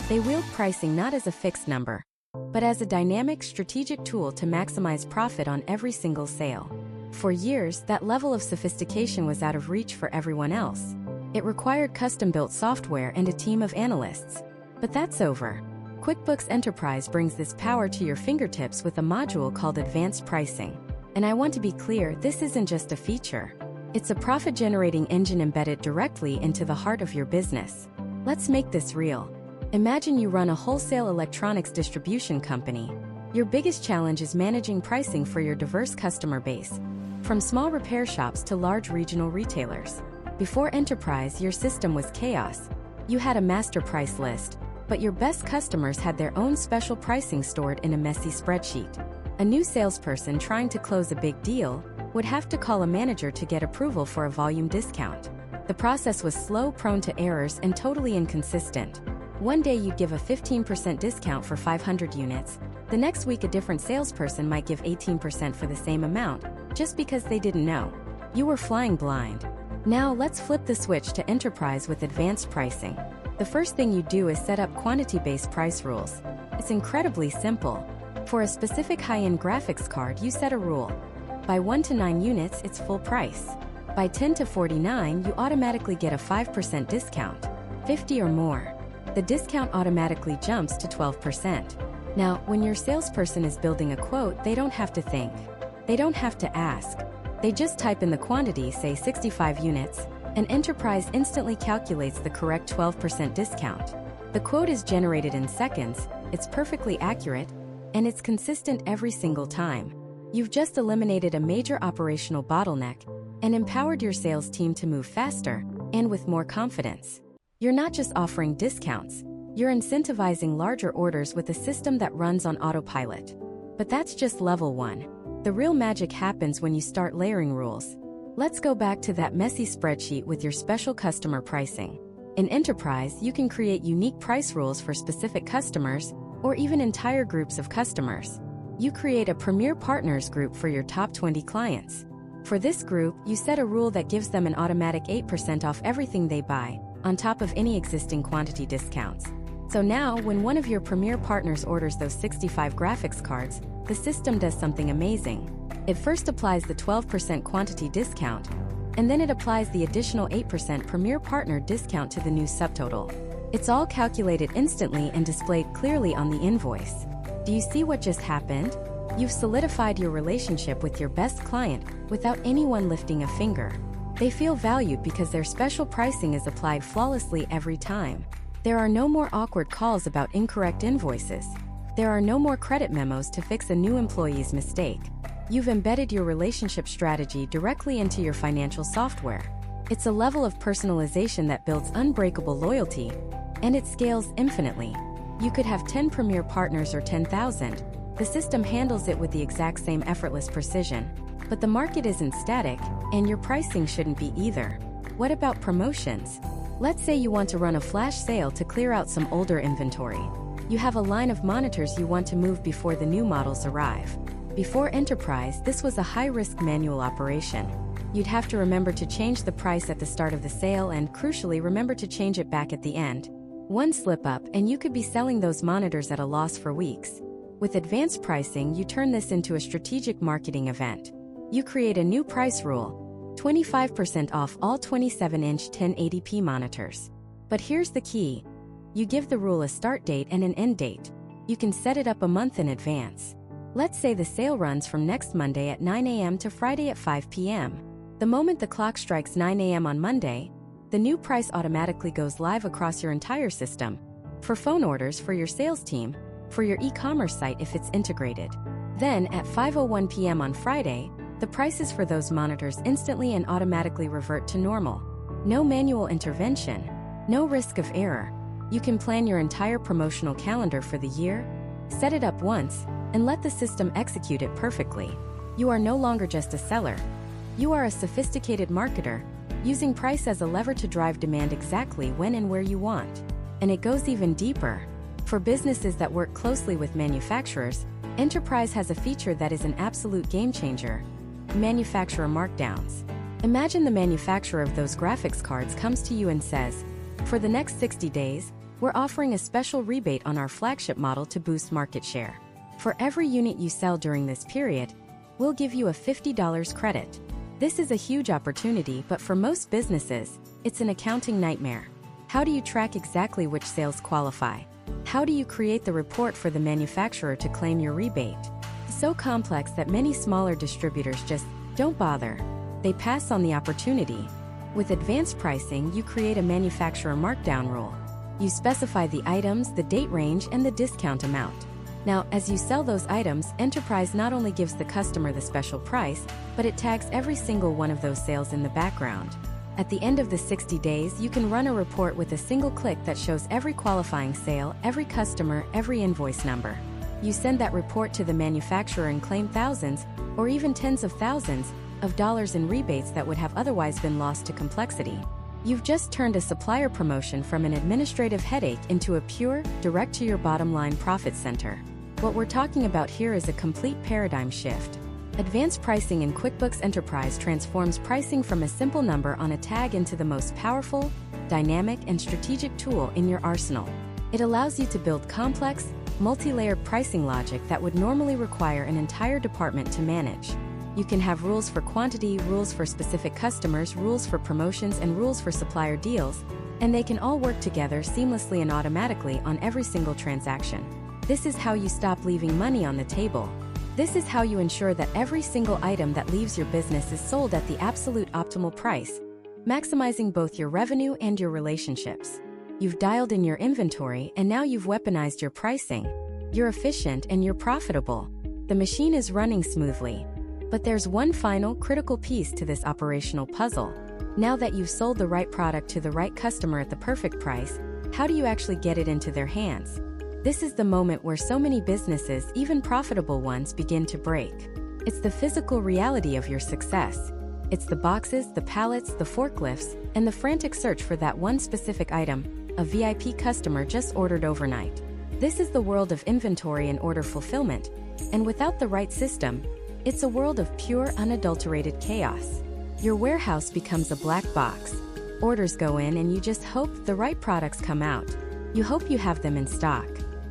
They wield pricing not as a fixed number, but as a dynamic, strategic tool to maximize profit on every single sale. For years, that level of sophistication was out of reach for everyone else. It required custom-built software and a team of analysts. But that's over. QuickBooks Enterprise brings this power to your fingertips with a module called Advanced Pricing. And I want to be clear, this isn't just a feature. It's a profit-generating engine embedded directly into the heart of your business. Let's make this real. Imagine you run a wholesale electronics distribution company. Your biggest challenge is managing pricing for your diverse customer base, from small repair shops to large regional retailers. Before Enterprise, your system was chaos. You had a master price list, but your best customers had their own special pricing stored in a messy spreadsheet. A new salesperson trying to close a big deal would have to call a manager to get approval for a volume discount. The process was slow, prone to errors, and totally inconsistent. One day you'd give a 15% discount for 500 units. The next week a different salesperson might give 18% for the same amount, just because they didn't know. You were flying blind. Now let's flip the switch to Enterprise with Advanced Pricing. The first thing you do is set up quantity-based price rules. It's incredibly simple. For a specific high-end graphics card, you set a rule. By 1 to 9 units, it's full price. By 10 to 49, you automatically get a 5% discount. 50 or more, the discount automatically jumps to 12%. Now, when your salesperson is building a quote, they don't have to think. They don't have to ask. They just type in the quantity, say 65 units, and Enterprise instantly calculates the correct 12% discount. The quote is generated in seconds, it's perfectly accurate, and it's consistent every single time. You've just eliminated a major operational bottleneck and empowered your sales team to move faster and with more confidence. You're not just offering discounts, you're incentivizing larger orders with a system that runs on autopilot. But that's just level 1. The real magic happens when you start layering rules. Let's go back to that messy spreadsheet with your special customer pricing. In Enterprise, you can create unique price rules for specific customers or even entire groups of customers. You create a Premier Partners group for your top 20 clients. For this group, you set a rule that gives them an automatic 8% off everything they buy, on top of any existing quantity discounts. So now, when one of your Premier Partners orders those 65 graphics cards, the system does something amazing. It first applies the 12% quantity discount, and then it applies the additional 8% Premier Partner discount to the new subtotal. It's all calculated instantly and displayed clearly on the invoice. Do you see what just happened? You've solidified your relationship with your best client without anyone lifting a finger. They feel valued because their special pricing is applied flawlessly every time. There are no more awkward calls about incorrect invoices. There are no more credit memos to fix a new employee's mistake. You've embedded your relationship strategy directly into your financial software. It's a level of personalization that builds unbreakable loyalty, and it scales infinitely. You could have 10 Premier Partners or 10,000. The system handles it with the exact same effortless precision. But the market isn't static, and your pricing shouldn't be either. What about promotions? Let's say you want to run a flash sale to clear out some older inventory. You have a line of monitors you want to move before the new models arrive. Before Enterprise, this was a high-risk manual operation. You'd have to remember to change the price at the start of the sale and, crucially, remember to change it back at the end. One slip-up, and you could be selling those monitors at a loss for weeks. With advanced pricing, you turn this into a strategic marketing event. You create a new price rule: 25% off all 27-inch 1080p monitors. But here's the key. You give the rule a start date and an end date. You can set it up a month in advance. Let's say the sale runs from next Monday at 9 a.m. to Friday at 5 p.m. The moment the clock strikes 9 a.m. on Monday, the new price automatically goes live across your entire system. For phone orders, for your sales team, for your e-commerce site if it's integrated. Then, at 5:01 p.m. on Friday, the prices for those monitors instantly and automatically revert to normal. No manual intervention, no risk of error. You can plan your entire promotional calendar for the year, set it up once, and let the system execute it perfectly. You are no longer just a seller. You are a sophisticated marketer, using price as a lever to drive demand exactly when and where you want. And it goes even deeper. For businesses that work closely with manufacturers, Enterprise has a feature that is an absolute game changer: manufacturer markdowns. Imagine the manufacturer of those graphics cards comes to you and says, "For the next 60 days, we're offering a special rebate on our flagship model to boost market share. For every unit you sell during this period, we'll give you a $50 credit." This is a huge opportunity, but for most businesses, it's an accounting nightmare. How do you track exactly which sales qualify? How do you create the report for the manufacturer to claim your rebate? It's so complex that many smaller distributors just don't bother. They pass on the opportunity. With advanced pricing, you create a manufacturer markdown rule. You specify the items, the date range, and the discount amount. Now, as you sell those items, Enterprise not only gives the customer the special price, but it tags every single one of those sales in the background. At the end of the 60 days, you can run a report with a single click that shows every qualifying sale, every customer, every invoice number. You send that report to the manufacturer and claim thousands, or even tens of thousands, of dollars in rebates that would have otherwise been lost to complexity. You've just turned a supplier promotion from an administrative headache into a pure, direct-to-your-bottom-line profit center. What we're talking about here is a complete paradigm shift. Advanced pricing in QuickBooks Enterprise transforms pricing from a simple number on a tag into the most powerful, dynamic, and strategic tool in your arsenal. It allows you to build complex, multi-layered pricing logic that would normally require an entire department to manage. You can have rules for quantity, rules for specific customers, rules for promotions, and rules for supplier deals, and they can all work together seamlessly and automatically on every single transaction. This is how you stop leaving money on the table. This is how you ensure that every single item that leaves your business is sold at the absolute optimal price, maximizing both your revenue and your relationships. You've dialed in your inventory, and now you've weaponized your pricing. You're efficient and you're profitable. The machine is running smoothly. But there's one final, critical piece to this operational puzzle. Now that you've sold the right product to the right customer at the perfect price, how do you actually get it into their hands? This is the moment where so many businesses, even profitable ones, begin to break. It's the physical reality of your success. It's the boxes, the pallets, the forklifts, and the frantic search for that one specific item a VIP customer just ordered overnight. This is the world of inventory and order fulfillment, and without the right system, it's a world of pure, unadulterated chaos. Your warehouse becomes a black box. Orders go in and you just hope the right products come out. You hope you have them in stock.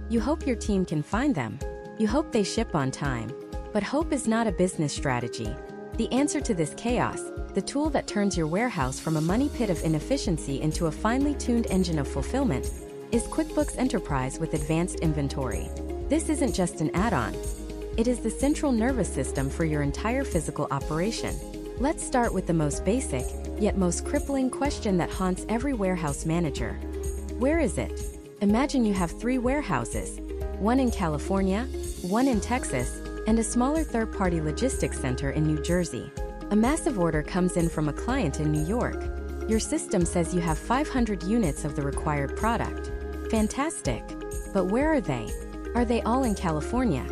You hope your team can find them. You hope they ship on time. But hope is not a business strategy. The answer to this chaos, the tool that turns your warehouse from a money pit of inefficiency into a finely tuned engine of fulfillment, is QuickBooks Enterprise with Advanced Inventory. This isn't just an add-on. It is the central nervous system for your entire physical operation. Let's start with the most basic, yet most crippling question that haunts every warehouse manager. Where is it? Imagine you have 3 warehouses, one in California, one in Texas, and a smaller third-party logistics center in New Jersey. A massive order comes in from a client in New York. Your system says you have 500 units of the required product. Fantastic. But where are they? Are they all in California,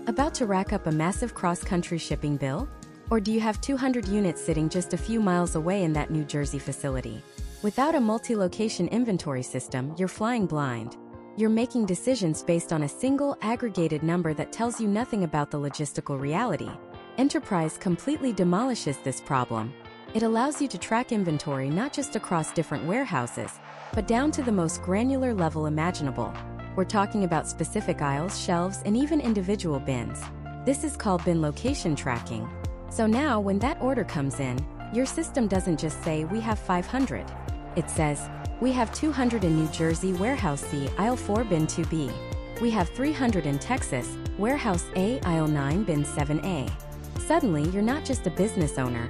about to rack up a massive cross-country shipping bill? Or do you have 200 units sitting just a few miles away in that New Jersey facility? Without a multi-location inventory system, you're flying blind. You're making decisions based on a single, aggregated number that tells you nothing about the logistical reality. Enterprise completely demolishes this problem. It allows you to track inventory not just across different warehouses, but down to the most granular level imaginable. We're talking about specific aisles, shelves, and even individual bins. This is called bin location tracking. So now, when that order comes in, your system doesn't just say, "We have 500. It says, "We have 200 in New Jersey, Warehouse C, Aisle 4, Bin 2B. We have 300 in Texas, Warehouse A, Aisle 9, Bin 7A. Suddenly, you're not just a business owner.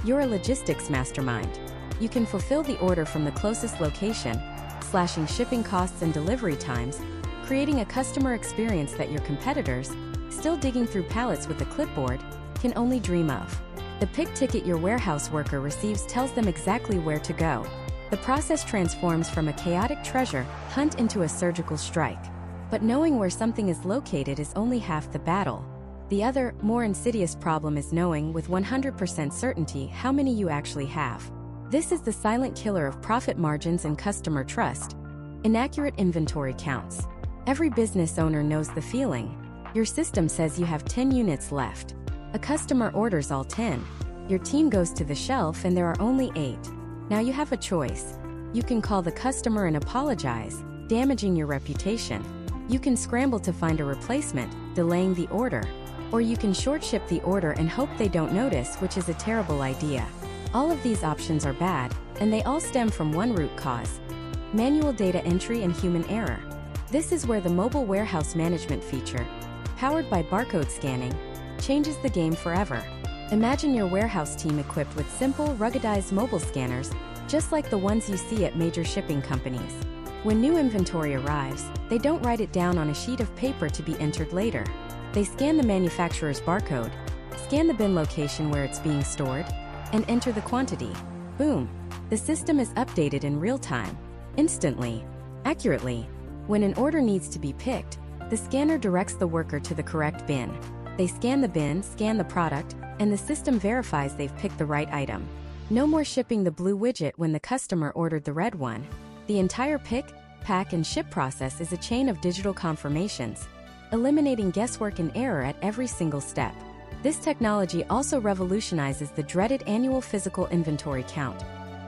You're a logistics mastermind. You can fulfill the order from the closest location, slashing shipping costs and delivery times, creating a customer experience that your competitors, still digging through pallets with a clipboard, can only dream of. The pick ticket your warehouse worker receives tells them exactly where to go. The process transforms from a chaotic treasure hunt into a surgical strike. But knowing where something is located is only half the battle. The other, more insidious problem is knowing with 100% certainty how many you actually have. This is the silent killer of profit margins and customer trust. Inaccurate inventory counts. Every business owner knows the feeling. Your system says you have 10 units left. A customer orders all 10. Your team goes to the shelf and there are only 8. Now you have a choice. You can call the customer and apologize, damaging your reputation. You can scramble to find a replacement, delaying the order. Or you can short ship the order and hope they don't notice, which is a terrible idea. All of these options are bad, and they all stem from one root cause: manual data entry and human error. This is where the mobile warehouse management feature, powered by barcode scanning, changes the game forever. Imagine your warehouse team equipped with simple, ruggedized mobile scanners, just like the ones you see at major shipping companies. When new inventory arrives, they don't write it down on a sheet of paper to be entered later. They scan the manufacturer's barcode, scan the bin location where it's being stored, and enter the quantity. Boom! The system is updated in real time, instantly, accurately. When an order needs to be picked, the scanner directs the worker to the correct bin. They scan the bin, scan the product, and the system verifies they've picked the right item. No more shipping the blue widget when the customer ordered the red one. The entire pick, pack, and ship process is a chain of digital confirmations, eliminating guesswork and error at every single step. This technology also revolutionizes the dreaded annual physical inventory count.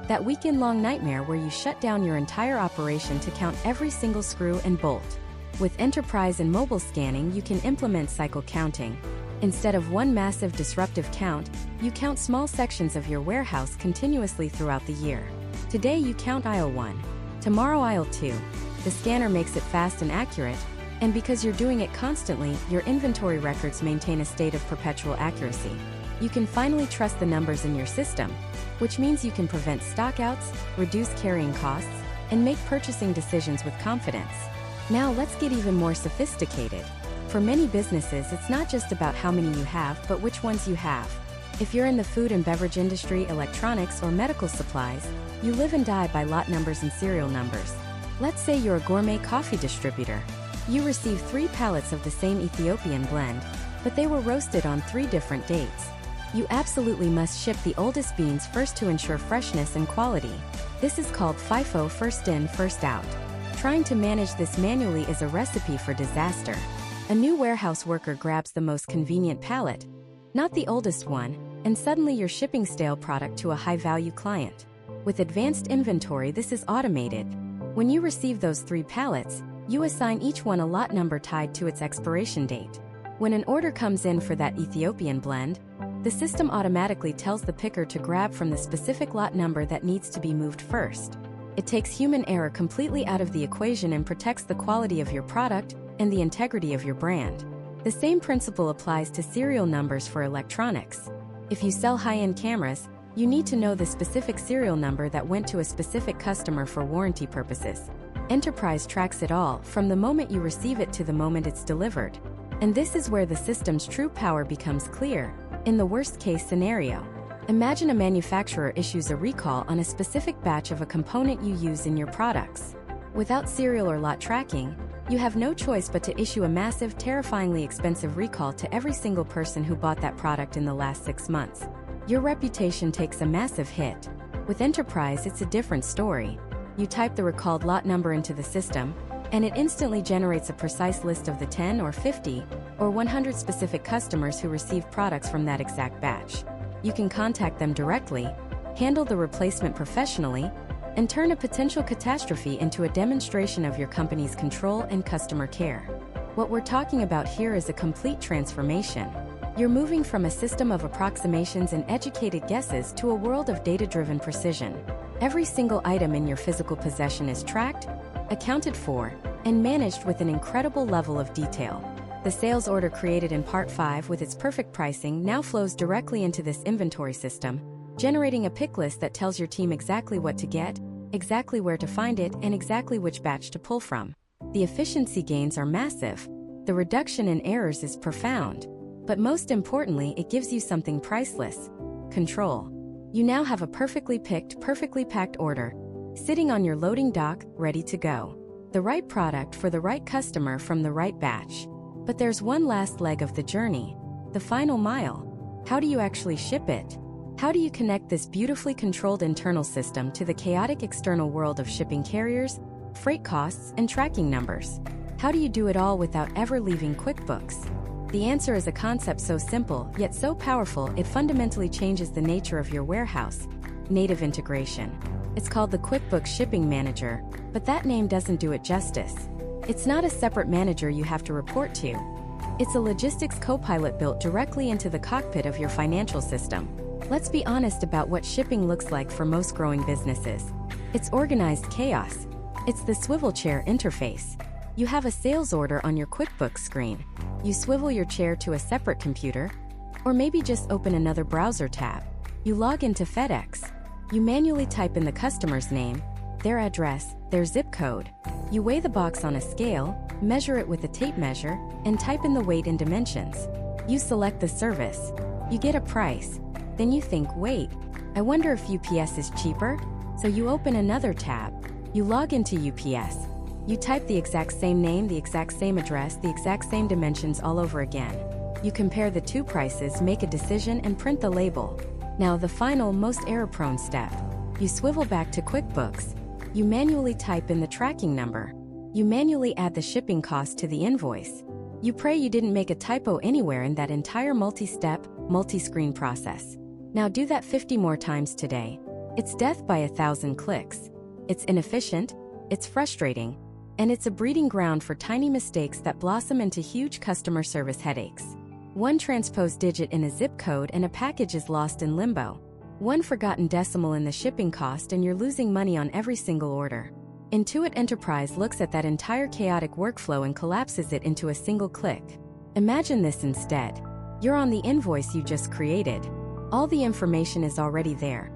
That weekend-long nightmare where you shut down your entire operation to count every single screw and bolt. With enterprise and mobile scanning, you can implement cycle counting. Instead of one massive disruptive count, you count small sections of your warehouse continuously throughout the year. Today you count aisle 1. Tomorrow aisle 2. The scanner makes it fast and accurate, and because you're doing it constantly, your inventory records maintain a state of perpetual accuracy. You can finally trust the numbers in your system, which means you can prevent stockouts, reduce carrying costs, and make purchasing decisions with confidence. Now let's get even more sophisticated. For many businesses, it's not just about how many you have, but which ones you have. If you're in the food and beverage industry, electronics, or medical supplies, you live and die by lot numbers and serial numbers. Let's say you're a gourmet coffee distributor. You receive 3 pallets of the same Ethiopian blend, but they were roasted on 3 different dates. You absolutely must ship the oldest beans first to ensure freshness and quality. This is called FIFO, first in, first out. Trying to manage this manually is a recipe for disaster. A new warehouse worker grabs the most convenient pallet, not the oldest one, and suddenly you're shipping stale product to a high-value client. With advanced inventory, this is automated. When you receive those 3 pallets, you assign each one a lot number tied to its expiration date. When an order comes in for that Ethiopian blend, the system automatically tells the picker to grab from the specific lot number that needs to be moved first. It takes human error completely out of the equation and protects the quality of your product and the integrity of your brand. The same principle applies to serial numbers for electronics. If you sell high-end cameras, you need to know the specific serial number that went to a specific customer for warranty purposes. Enterprise tracks it all, from the moment you receive it to the moment it's delivered. And this is where the system's true power becomes clear. In the worst-case scenario, imagine a manufacturer issues a recall on a specific batch of a component you use in your products. Without serial or lot tracking, you have no choice but to issue a massive, terrifyingly expensive recall to every single person who bought that product in the last 6 months. Your reputation takes a massive hit. With Enterprise, it's a different story. You type the recalled lot number into the system, and it instantly generates a precise list of the 10 or 50 or 100 specific customers who received products from that exact batch. You can contact them directly, handle the replacement professionally, and turn a potential catastrophe into a demonstration of your company's control and customer care. What we're talking about here is a complete transformation. You're moving from a system of approximations and educated guesses to a world of data-driven precision. Every single item in your physical possession is tracked, accounted for, and managed with an incredible level of detail. The sales order created in Part 5 with its perfect pricing now flows directly into this inventory system, generating a pick list that tells your team exactly what to get, exactly where to find it, and exactly which batch to pull from. The efficiency gains are massive. The reduction in errors is profound. But most importantly, it gives you something priceless: control. You now have a perfectly picked, perfectly packed order, sitting on your loading dock, ready to go. The right product for the right customer from the right batch. But there's one last leg of the journey: the final mile. How do you actually ship it? How do you connect this beautifully controlled internal system to the chaotic external world of shipping carriers, freight costs, and tracking numbers? How do you do it all without ever leaving QuickBooks? The answer is a concept so simple, yet so powerful, it fundamentally changes the nature of your warehouse: native integration. It's called the QuickBooks Shipping Manager, but that name doesn't do it justice. It's not a separate manager you have to report to. It's a logistics co-pilot built directly into the cockpit of your financial system. Let's be honest about what shipping looks like for most growing businesses. It's organized chaos. It's the swivel chair interface. You have a sales order on your QuickBooks screen. You swivel your chair to a separate computer, or maybe just open another browser tab. You log into FedEx. You manually type in the customer's name, their address, their zip code. You weigh the box on a scale, measure it with a tape measure, and type in the weight and dimensions. You select the service. You get a price. Then you think, wait, I wonder if UPS is cheaper? So you open another tab. You log into UPS. You type the exact same name, the exact same address, the exact same dimensions all over again. You compare the 2 prices, make a decision, and print the label. Now the final, most error-prone step. You swivel back to QuickBooks. You manually type in the tracking number. You manually add the shipping cost to the invoice. You pray you didn't make a typo anywhere in that entire multi-step, multi-screen process. Now do that 50 more times today. It's death by 1,000 clicks. It's inefficient, it's frustrating, and it's a breeding ground for tiny mistakes that blossom into huge customer service headaches. One transposed digit in a zip code and a package is lost in limbo. One forgotten decimal in the shipping cost and you're losing money on every single order. Intuit Enterprise looks at that entire chaotic workflow and collapses it into a single click. Imagine this instead. You're on the invoice you just created. All the information is already there.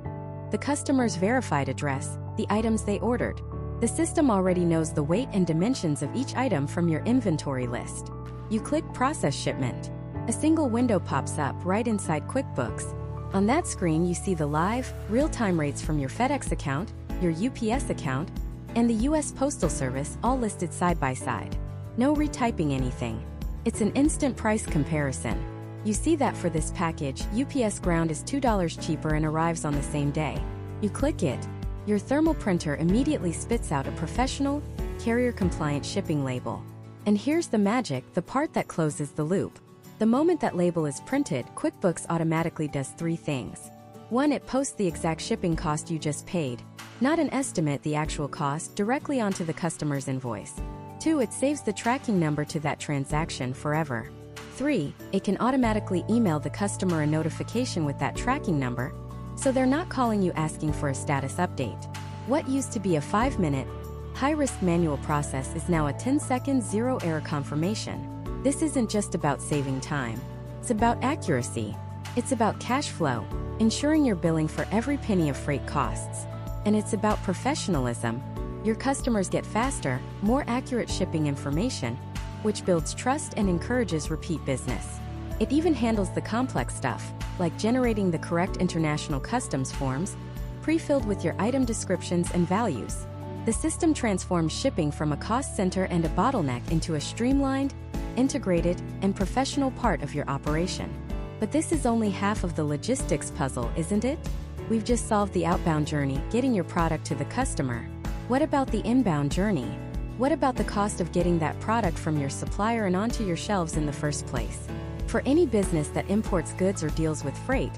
The customer's verified address, the items they ordered. The system already knows the weight and dimensions of each item from your inventory list. You click Process Shipment. A single window pops up right inside QuickBooks. On that screen, you see the live, real-time rates from your FedEx account, your UPS account, and the US Postal Service all listed side by side. No retyping anything. It's an instant price comparison. You see that for this package, UPS Ground is $2 cheaper and arrives on the same day. You click it. Your thermal printer immediately spits out a professional, carrier-compliant shipping label. And here's the magic, the part that closes the loop. The moment that label is printed, QuickBooks automatically does three things. 1. It posts the exact shipping cost you just paid, not an estimate, the actual cost, directly onto the customer's invoice. 2. It saves the tracking number to that transaction forever. 3. It can automatically email the customer a notification with that tracking number, so they're not calling you asking for a status update. What used to be a 5-minute, high-risk manual process is now a 10-second zero-error confirmation. This isn't just about saving time. It's about accuracy. It's about cash flow, ensuring you're billing for every penny of freight costs. And it's about professionalism. Your customers get faster, more accurate shipping information, which builds trust and encourages repeat business. It even handles the complex stuff, like generating the correct international customs forms, pre-filled with your item descriptions and values. The system transforms shipping from a cost center and a bottleneck into a streamlined, integrated, and professional part of your operation. But this is only half of the logistics puzzle, isn't it? We've just solved the outbound journey, getting your product to the customer. What about the inbound journey? What about the cost of getting that product from your supplier and onto your shelves in the first place? For any business that imports goods or deals with freight,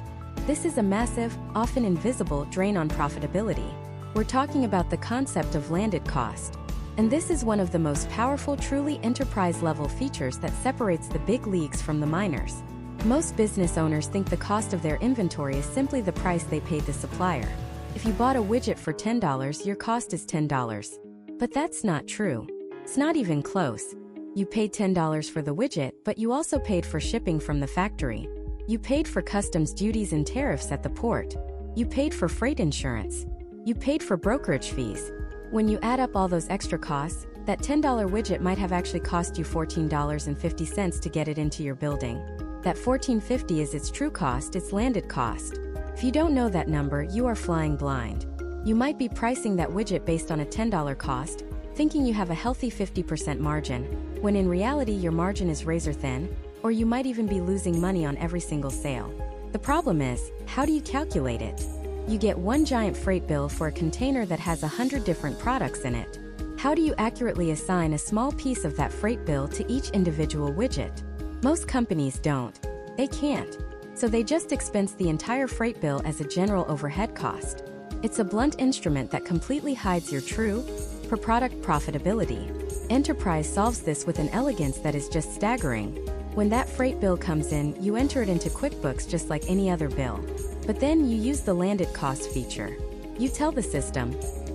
this is a massive, often invisible, drain on profitability. We're talking about the concept of landed cost. And this is one of the most powerful, truly enterprise-level features that separates the big leagues from the minors. Most business owners think the cost of their inventory is simply the price they paid the supplier. If you bought a widget for $10, your cost is $10. But that's not true. It's not even close. You paid $10 for the widget, but you also paid for shipping from the factory. You paid for customs duties and tariffs at the port. You paid for freight insurance. You paid for brokerage fees. When you add up all those extra costs, that $10 widget might have actually cost you $14.50 to get it into your building. That $14.50 is its true cost, its landed cost. If you don't know that number, you are flying blind. You might be pricing that widget based on a $10 cost, thinking you have a healthy 50% margin, when in reality your margin is razor thin, or you might even be losing money on every single sale. The problem is, how do you calculate it? You get one giant freight bill for a container that has 100 different products in it. How do you accurately assign a small piece of that freight bill to each individual widget? Most companies don't. They can't. So they just expense the entire freight bill as a general overhead cost. It's a blunt instrument that completely hides your true, per-product profitability. Enterprise solves this with an elegance that is just staggering. When that freight bill comes in, you enter it into QuickBooks just like any other bill. But then you use the landed cost feature. You tell the system,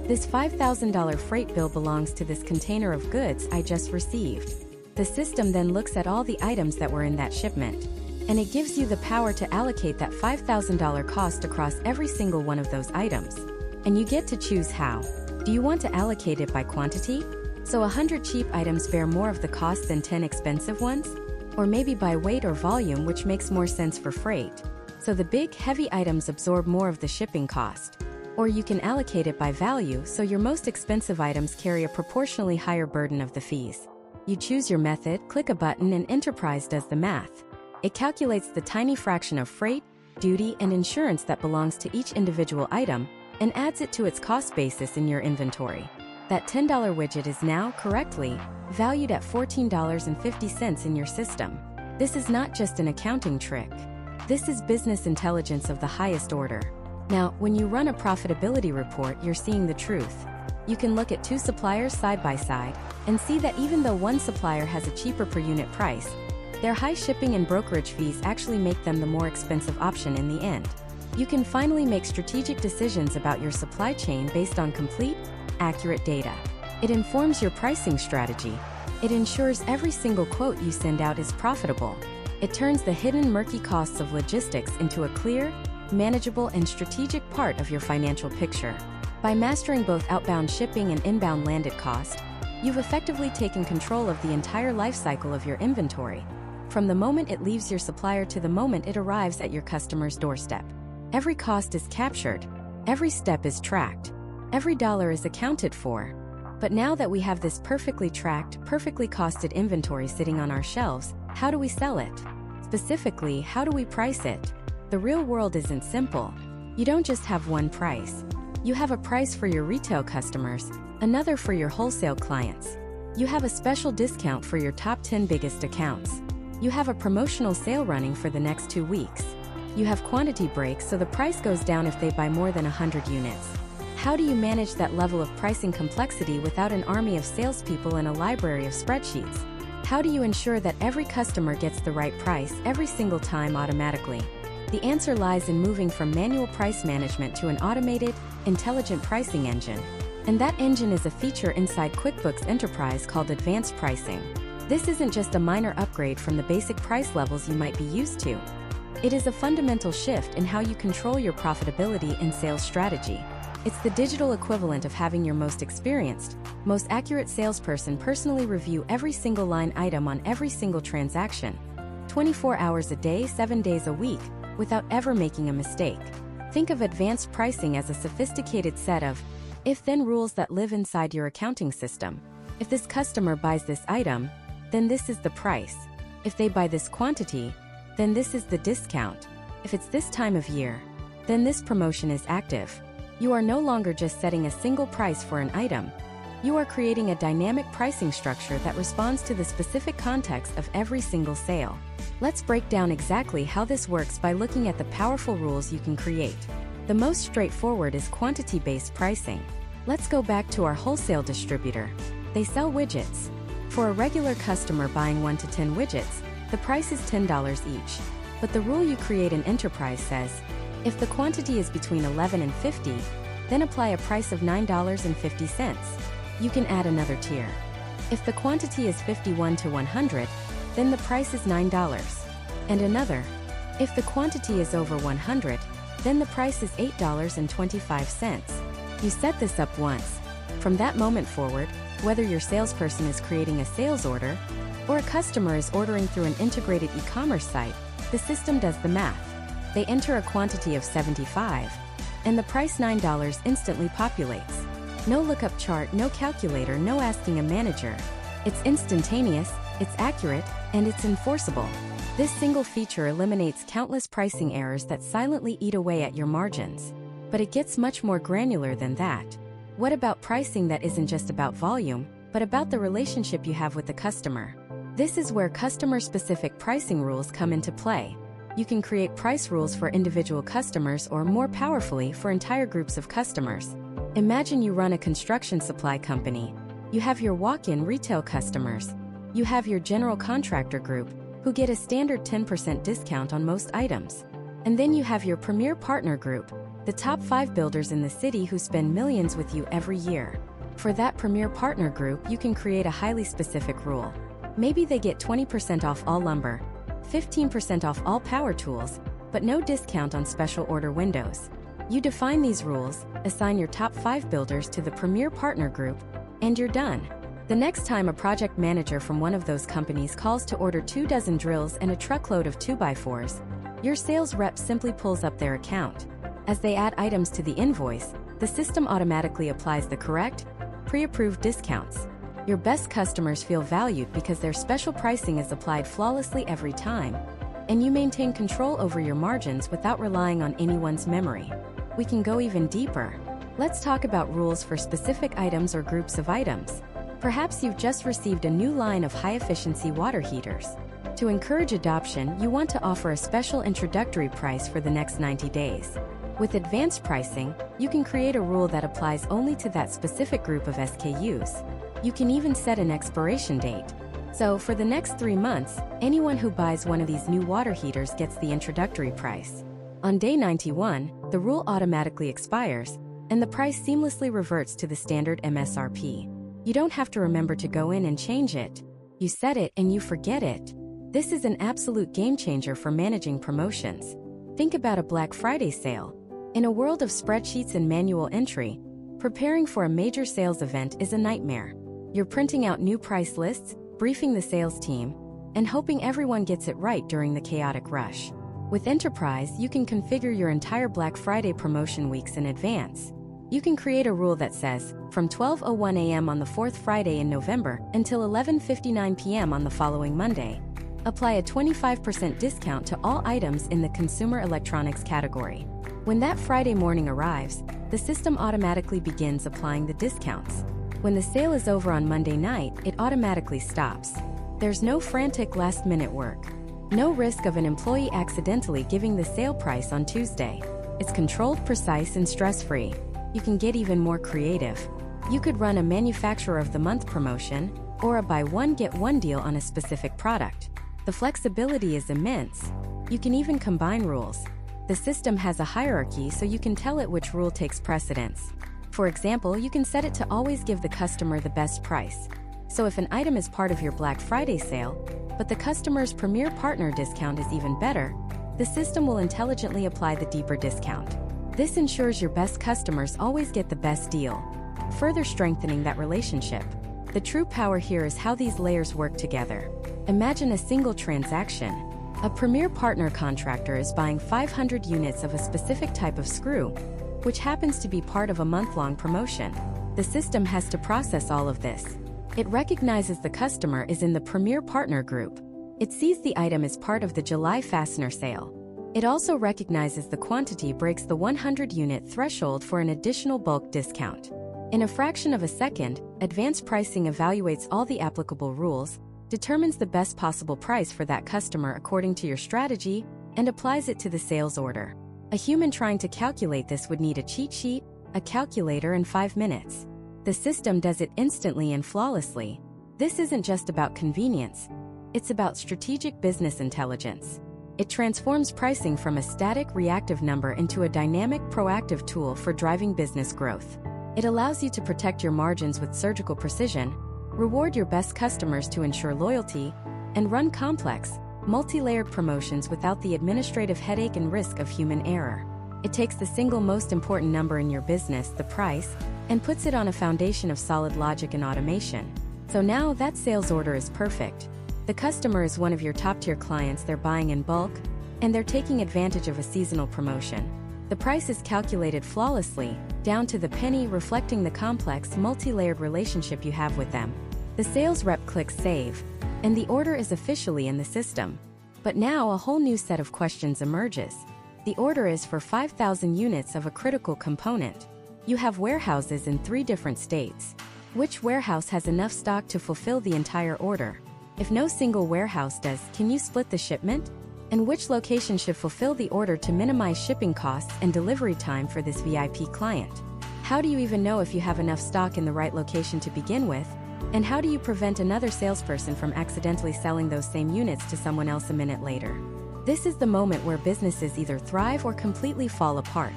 this $5,000 freight bill belongs to this container of goods I just received. The system then looks at all the items that were in that shipment, and it gives you the power to allocate that $5,000 cost across every single one of those items. And you get to choose how. Do you want to allocate it by quantity? So 100 cheap items bear more of the cost than 10 expensive ones? Or maybe by weight or volume, which makes more sense for freight. So the big, heavy items absorb more of the shipping cost. Or you can allocate it by value, so your most expensive items carry a proportionally higher burden of the fees. You choose your method, click a button, and Enterprise does the math. It calculates the tiny fraction of freight, duty, and insurance that belongs to each individual item, and adds it to its cost basis in your inventory. That $10 widget is now, correctly, valued at $14.50 in your system. This is not just an accounting trick. This is business intelligence of the highest order. Now, when you run a profitability report, you're seeing the truth. You can look at two suppliers side by side and see that even though one supplier has a cheaper per unit price, their high shipping and brokerage fees actually make them the more expensive option in the end. You can finally make strategic decisions about your supply chain based on complete, accurate data. It informs your pricing strategy. It ensures every single quote you send out is profitable. It turns the hidden murky costs of logistics into a clear, manageable, and strategic part of your financial picture. By mastering both outbound shipping and inbound landed cost, You've effectively taken control of the entire life cycle of your inventory, from the moment it leaves your supplier to the moment it arrives at your customer's doorstep. Every cost is captured, every step is tracked, every dollar is accounted for. But now that we have this perfectly tracked, perfectly costed inventory sitting on our shelves, how do we sell it? Specifically, how do we price it? The real world isn't simple. You don't just have one price. You have a price for your retail customers, another for your wholesale clients. You have a special discount for your top 10 biggest accounts. You have a promotional sale running for the next 2 weeks. You have quantity breaks, so the price goes down if they buy more than 100 units. How do you manage that level of pricing complexity without an army of salespeople and a library of spreadsheets? How do you ensure that every customer gets the right price every single time automatically? The answer lies in moving from manual price management to an automated, intelligent pricing engine. And that engine is a feature inside QuickBooks Enterprise called Advanced Pricing. This isn't just a minor upgrade from the basic price levels you might be used to. It is a fundamental shift in how you control your profitability and sales strategy. It's the digital equivalent of having your most experienced, most accurate salesperson personally review every single line item on every single transaction, 24 hours a day, 7 days a week, without ever making a mistake. Think of advanced pricing as a sophisticated set of if-then rules that live inside your accounting system. If this customer buys this item, then this is the price. If they buy this quantity, then this is the discount. If it's this time of year, then this promotion is active. You are no longer just setting a single price for an item. You are creating a dynamic pricing structure that responds to the specific context of every single sale. Let's break down exactly how this works by looking at the powerful rules you can create. The most straightforward is quantity-based pricing. Let's go back to our wholesale distributor. They sell widgets. For a regular customer buying 1 to 10 widgets, the price is $10 each. But the rule you create in Enterprise says, if the quantity is between 11 and 50, then apply a price of $9.50. You can add another tier. If the quantity is 51 to 100, then the price is $9. And another. If the quantity is over 100, then the price is $8.25. You set this up once. From that moment forward, whether your salesperson is creating a sales order or a customer is ordering through an integrated e-commerce site, the system does the math. They enter a quantity of 75, and the price $9 instantly populates. No lookup chart, no calculator, no asking a manager. It's instantaneous, it's accurate, and it's enforceable. This single feature eliminates countless pricing errors that silently eat away at your margins. But it gets much more granular than that. What about pricing that isn't just about volume, but about the relationship you have with the customer? This is where customer-specific pricing rules come into play. You can create price rules for individual customers or, more powerfully, for entire groups of customers. Imagine you run a construction supply company. You have your walk-in retail customers. You have your general contractor group, who get a standard 10% discount on most items. And then you have your premier partner group, the top 5 builders in the city who spend millions with you every year. For that premier partner group, you can create a highly specific rule. Maybe they get 20% off all lumber, 15% off all power tools, but no discount on special order windows. You define these rules, assign your top 5 builders to the premier partner group, and you're done. The next time a project manager from one of those companies calls to order 24 drills and a truckload of 2x4s, your sales rep simply pulls up their account. As they add items to the invoice, the system automatically applies the correct, pre-approved discounts. Your best customers feel valued because their special pricing is applied flawlessly every time, and you maintain control over your margins without relying on anyone's memory. We can go even deeper. Let's talk about rules for specific items or groups of items. Perhaps you've just received a new line of high-efficiency water heaters. To encourage adoption, you want to offer a special introductory price for the next 90 days. With advanced pricing, you can create a rule that applies only to that specific group of SKUs. You can even set an expiration date. So, for the next 3 months, anyone who buys one of these new water heaters gets the introductory price. On day 91, the rule automatically expires, and the price seamlessly reverts to the standard MSRP. You don't have to remember to go in and change it. You set it and you forget it. This is an absolute game changer for managing promotions. Think about a Black Friday sale. In a world of spreadsheets and manual entry, preparing for a major sales event is a nightmare. You're printing out new price lists, briefing the sales team, and hoping everyone gets it right during the chaotic rush. With Enterprise, you can configure your entire Black Friday promotion weeks in advance. You can create a rule that says, from 12:01 a.m. on the 4th Friday in November until 11:59 p.m. on the following Monday. Apply a 25% discount to all items in the consumer electronics category. When that Friday morning arrives, the system automatically begins applying the discounts. When the sale is over on Monday night, it automatically stops. There's no frantic last-minute work. No risk of an employee accidentally giving the sale price on Tuesday. It's controlled, precise, and stress-free. You can get even more creative. You could run a Manufacturer of the Month promotion, or a buy one get one deal on a specific product. The flexibility is immense. You can even combine rules. The system has a hierarchy, so you can tell it which rule takes precedence. For example, you can set it to always give the customer the best price. So if an item is part of your Black Friday sale, but the customer's premier partner discount is even better, the system will intelligently apply the deeper discount. This ensures your best customers always get the best deal, further strengthening that relationship. The true power here is how these layers work together. Imagine a single transaction. A premier partner contractor is buying 500 units of a specific type of screw, which happens to be part of a month-long promotion. The system has to process all of this. It recognizes the customer is in the premier partner group. It sees the item as part of the July fastener sale. It also recognizes the quantity breaks the 100-unit threshold for an additional bulk discount. In a fraction of a second, advanced pricing evaluates all the applicable rules, determines the best possible price for that customer according to your strategy, and applies it to the sales order. A human trying to calculate this would need a cheat sheet, a calculator, and 5 minutes. The system does it instantly and flawlessly. This isn't just about convenience. It's about strategic business intelligence. It transforms pricing from a static, reactive number into a dynamic, proactive tool for driving business growth. It allows you to protect your margins with surgical precision, reward your best customers to ensure loyalty, and run complex, multi-layered promotions without the administrative headache and risk of human error. It takes the single most important number in your business, the price, and puts it on a foundation of solid logic and automation. So now that sales order is perfect. The customer is one of your top-tier clients, they're buying in bulk, and they're taking advantage of a seasonal promotion. The price is calculated flawlessly, down to the penny, reflecting the complex, multi-layered relationship you have with them. The sales rep clicks save, and the order is officially in the system. But now a whole new set of questions emerges. The order is for 5,000 units of a critical component. You have warehouses in 3 different states. Which warehouse has enough stock to fulfill the entire order? If no single warehouse does, can you split the shipment? And which location should fulfill the order to minimize shipping costs and delivery time for this VIP client? How do you even know if you have enough stock in the right location to begin with? And how do you prevent another salesperson from accidentally selling those same units to someone else a minute later? This is the moment where businesses either thrive or completely fall apart.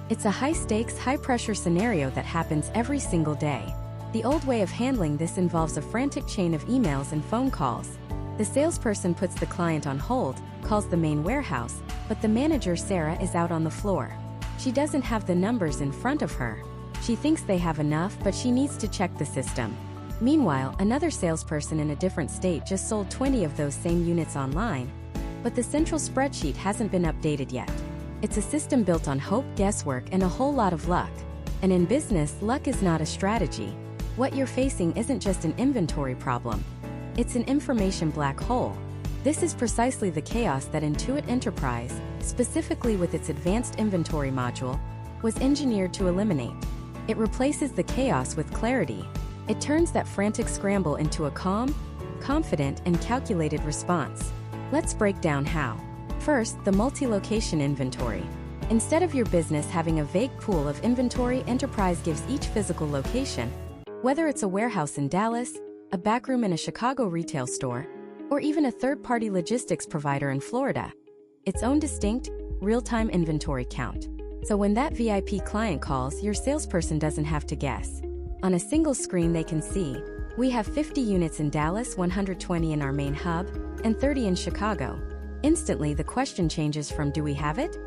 It's a high-stakes, high-pressure scenario that happens every single day. The old way of handling this involves a frantic chain of emails and phone calls. The salesperson puts the client on hold, calls the main warehouse, but the manager, Sarah, is out on the floor. She doesn't have the numbers in front of her. She thinks they have enough, but she needs to check the system. Meanwhile, another salesperson in a different state just sold 20 of those same units online, but the central spreadsheet hasn't been updated yet. It's a system built on hope, guesswork, and a whole lot of luck. And in business, luck is not a strategy. What you're facing isn't just an inventory problem. It's an information black hole. This is precisely the chaos that Intuit Enterprise, specifically with its advanced inventory module, was engineered to eliminate. It replaces the chaos with clarity. It turns that frantic scramble into a calm, confident, and calculated response. Let's break down how. First, the multi-location inventory. Instead of your business having a vague pool of inventory, Enterprise gives each physical location, whether it's a warehouse in Dallas, a backroom in a Chicago retail store, or even a third-party logistics provider in Florida, its own distinct, real-time inventory count. So when that VIP client calls, your salesperson doesn't have to guess. On a single screen they can see, we have 50 units in Dallas, 120 in our main hub, and 30 in Chicago. Instantly the question changes from "do we have it?"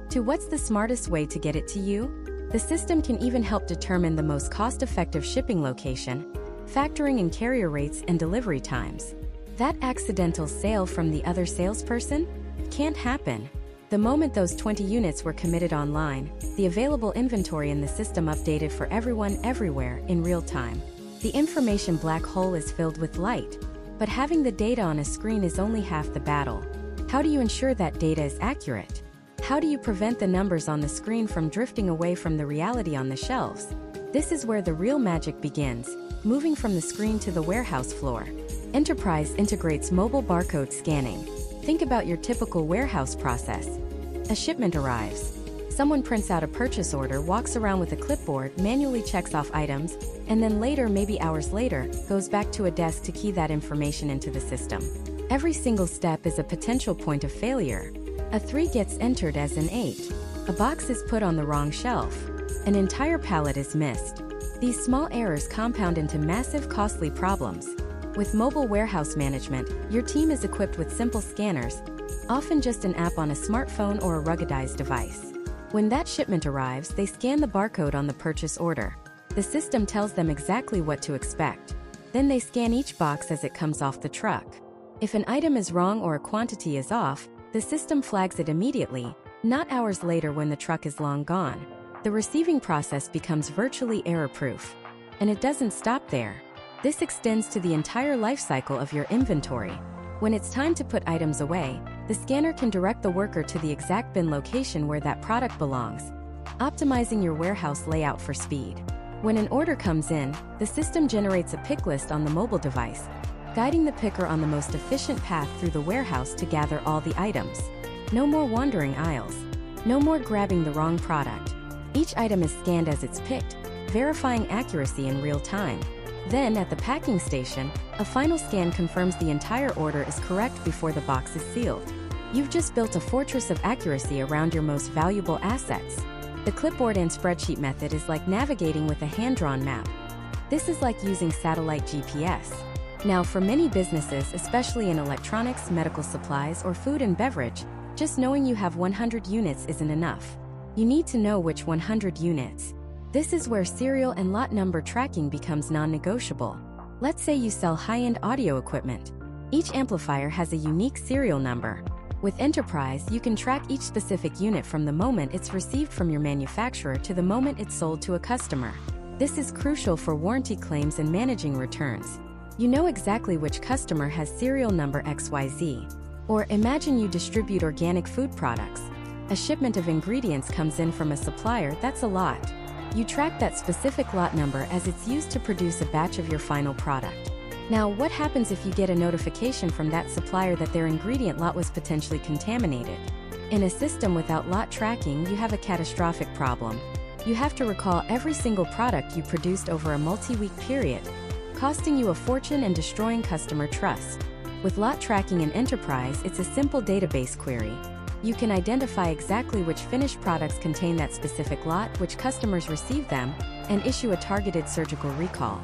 to "what's the smartest way to get it to you?" The system can even help determine the most cost-effective shipping location, factoring in carrier rates and delivery times. That accidental sale from the other salesperson? Can't happen. The moment those 20 units were committed online, the available inventory in the system updated for everyone everywhere in real time. The information black hole is filled with light, but having the data on a screen is only half the battle. How do you ensure that data is accurate? How do you prevent the numbers on the screen from drifting away from the reality on the shelves? This is where the real magic begins, moving from the screen to the warehouse floor. Enterprise integrates mobile barcode scanning. Think about your typical warehouse process. A shipment arrives. Someone prints out a purchase order, walks around with a clipboard, manually checks off items, and then later, maybe hours later, goes back to a desk to key that information into the system. Every single step is a potential point of failure. A 3 gets entered as an 8. A box is put on the wrong shelf. An entire pallet is missed. These small errors compound into massive, costly problems. With mobile warehouse management, your team is equipped with simple scanners, often just an app on a smartphone or a ruggedized device. When that shipment arrives, they scan the barcode on the purchase order. The system tells them exactly what to expect. Then they scan each box as it comes off the truck. If an item is wrong or a quantity is off, the system flags it immediately, not hours later when the truck is long gone. The receiving process becomes virtually error-proof. And it doesn't stop there. This extends to the entire life cycle of your inventory. When it's time to put items away, the scanner can direct the worker to the exact bin location where that product belongs, optimizing your warehouse layout for speed. When an order comes in, the system generates a pick list on the mobile device, guiding the picker on the most efficient path through the warehouse to gather all the items. No more wandering aisles. No more grabbing the wrong product. Each item is scanned as it's picked, verifying accuracy in real time. Then, at the packing station, a final scan confirms the entire order is correct before the box is sealed. You've just built a fortress of accuracy around your most valuable assets. The clipboard and spreadsheet method is like navigating with a hand-drawn map. This is like using satellite GPS. Now, for many businesses, especially in electronics, medical supplies, or food and beverage, just knowing you have 100 units isn't enough. You need to know which 100 units. This is where serial and lot number tracking becomes non-negotiable. Let's say you sell high-end audio equipment. Each amplifier has a unique serial number. With Enterprise, you can track each specific unit from the moment it's received from your manufacturer to the moment it's sold to a customer. This is crucial for warranty claims and managing returns. You know exactly which customer has serial number XYZ. Or imagine you distribute organic food products. A shipment of ingredients comes in from a supplier, that's a lot. You track that specific lot number as it's used to produce a batch of your final product. Now, what happens if you get a notification from that supplier that their ingredient lot was potentially contaminated? In a system without lot tracking, you have a catastrophic problem. You have to recall every single product you produced over a multi-week period, costing you a fortune and destroying customer trust. With lot tracking in Enterprise, it's a simple database query. You can identify exactly which finished products contain that specific lot, which customers receive them, and issue a targeted surgical recall.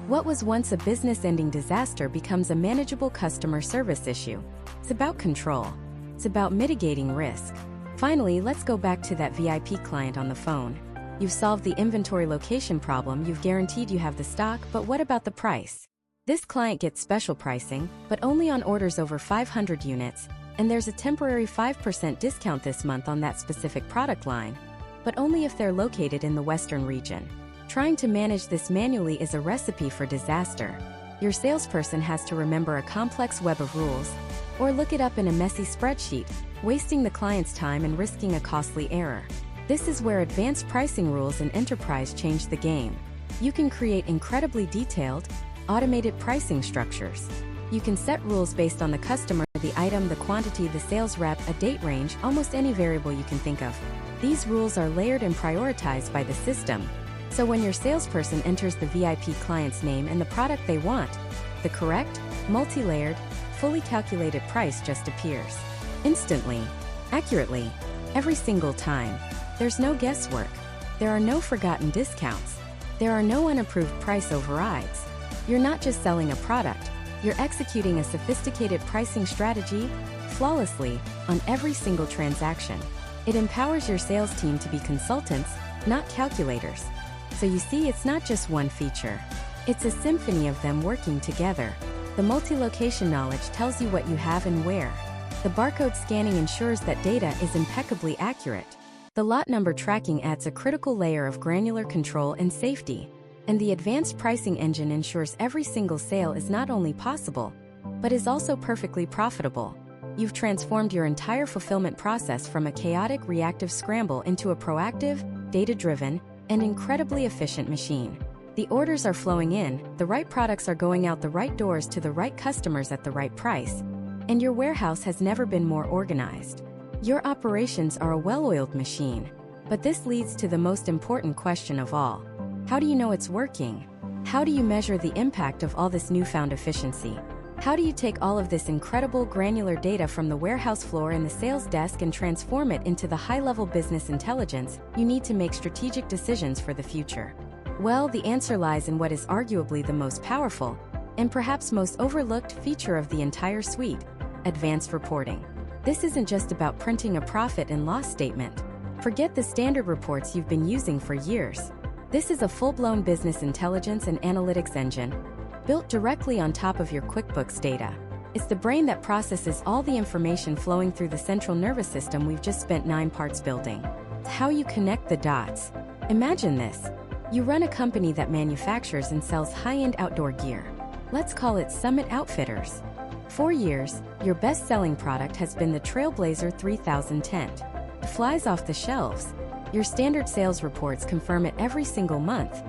What was once a business-ending disaster becomes a manageable customer service issue. It's about control. It's about mitigating risk. Finally, let's go back to that VIP client on the phone. You've solved the inventory location problem, you've guaranteed you have the stock, but what about the price? This client gets special pricing, but only on orders over 500 units, and there's a temporary 5% discount this month on that specific product line, but only if they're located in the Western region. Trying to manage this manually is a recipe for disaster. Your salesperson has to remember a complex web of rules, or look it up in a messy spreadsheet, wasting the client's time and risking a costly error. This is where advanced pricing rules in Enterprise change the game. You can create incredibly detailed, automated pricing structures. You can set rules based on the customer, the item, the quantity, the sales rep, a date range, almost any variable you can think of. These rules are layered and prioritized by the system. So when your salesperson enters the VIP client's name and the product they want, the correct, multi-layered, fully calculated price just appears. Instantly, accurately, every single time. There's no guesswork. There are no forgotten discounts. There are no unapproved price overrides. You're not just selling a product, you're executing a sophisticated pricing strategy flawlessly on every single transaction. It empowers your sales team to be consultants, not calculators. So you see, it's not just one feature. It's a symphony of them working together. The multi-location knowledge tells you what you have and where. The barcode scanning ensures that data is impeccably accurate. The lot number tracking adds a critical layer of granular control and safety. And the advanced pricing engine ensures every single sale is not only possible, but is also perfectly profitable. You've transformed your entire fulfillment process from a chaotic reactive scramble into a proactive, data-driven, and incredibly efficient machine. The orders are flowing in, the right products are going out the right doors to the right customers at the right price, and your warehouse has never been more organized. Your operations are a well-oiled machine. But this leads to the most important question of all. How do you know it's working? How do you measure the impact of all this newfound efficiency? How do you take all of this incredible granular data from the warehouse floor and the sales desk and transform it into the high-level business intelligence you need to make strategic decisions for the future? Well, the answer lies in what is arguably the most powerful, and perhaps most overlooked feature of the entire suite: advanced reporting. This isn't just about printing a profit and loss statement. Forget the standard reports you've been using for years. This is a full-blown business intelligence and analytics engine, built directly on top of your QuickBooks data. It's the brain that processes all the information flowing through the central nervous system we've just spent 9 parts building. It's how you connect the dots. Imagine this. You run a company that manufactures and sells high-end outdoor gear. Let's call it Summit Outfitters. For years, your best-selling product has been the Trailblazer 3000 tent. It flies off the shelves. Your standard sales reports confirm it every single month.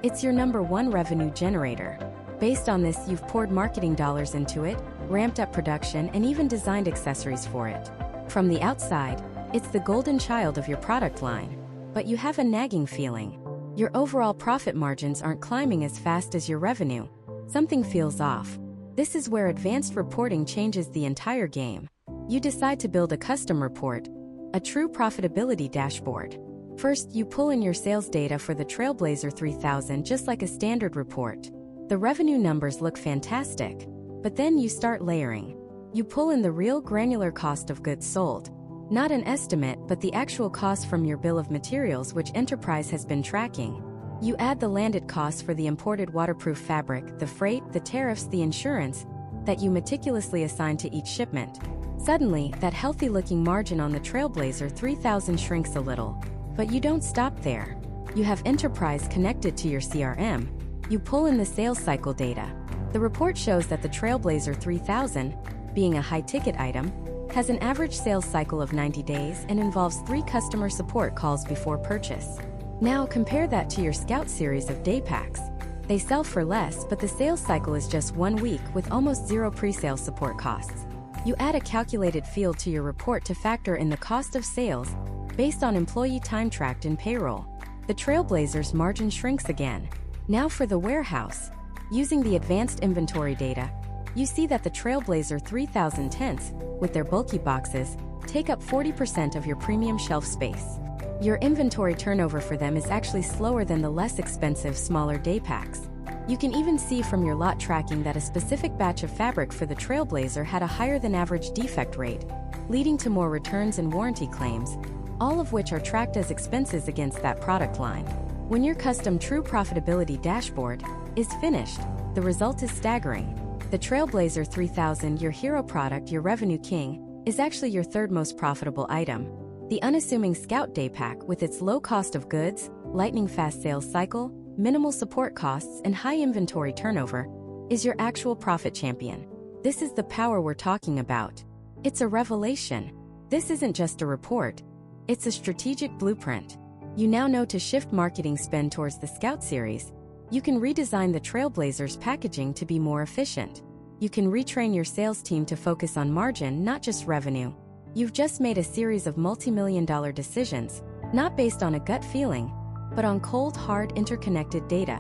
It's your #1 revenue generator. Based on this, you've poured marketing dollars into it, ramped up production, and even designed accessories for it. From the outside, it's the golden child of your product line. But you have a nagging feeling. Your overall profit margins aren't climbing as fast as your revenue. Something feels off. This is where advanced reporting changes the entire game. You decide to build a custom report, a true profitability dashboard. First, you pull in your sales data for the Trailblazer 3000 just like a standard report. The revenue numbers look fantastic, but then you start layering. You pull in the real granular cost of goods sold. Not an estimate, but the actual cost from your bill of materials which Enterprise has been tracking. You add the landed costs for the imported waterproof fabric, the freight, the tariffs, the insurance that you meticulously assign to each shipment. Suddenly, that healthy-looking margin on the Trailblazer 3000 shrinks a little. But you don't stop there. You have Enterprise connected to your CRM. You pull in the sales cycle data. The report shows that the Trailblazer 3000, being a high-ticket item, has an average sales cycle of 90 days and involves 3 customer support calls before purchase. Now compare that to your Scout series of day packs. They sell for less, but the sales cycle is just 1 week with almost 0 pre-sale support costs. You add a calculated field to your report to factor in the cost of sales based on employee time tracked in payroll. The Trailblazer's margin shrinks again. Now for the warehouse. Using the advanced inventory data, you see that the Trailblazer 3000 tents, with their bulky boxes, take up 40% of your premium shelf space. Your inventory turnover for them is actually slower than the less expensive, smaller day packs. You can even see from your lot tracking that a specific batch of fabric for the Trailblazer had a higher than average defect rate, leading to more returns and warranty claims, all of which are tracked as expenses against that product line. When your custom true profitability dashboard is finished, the result is staggering. The Trailblazer 3000, your hero product, your revenue king, is actually your 3rd most profitable item. The unassuming Scout Day Pack, with its low cost of goods, lightning-fast sales cycle, minimal support costs, and high inventory turnover, is your actual profit champion. This is the power we're talking about. It's a revelation. This isn't just a report. It's a strategic blueprint. You now know to shift marketing spend towards the Scout series. You can redesign the Trailblazer's packaging to be more efficient. You can retrain your sales team to focus on margin, not just revenue. You've just made a series of multi-million-dollar decisions, not based on a gut feeling, but on cold, hard, interconnected data.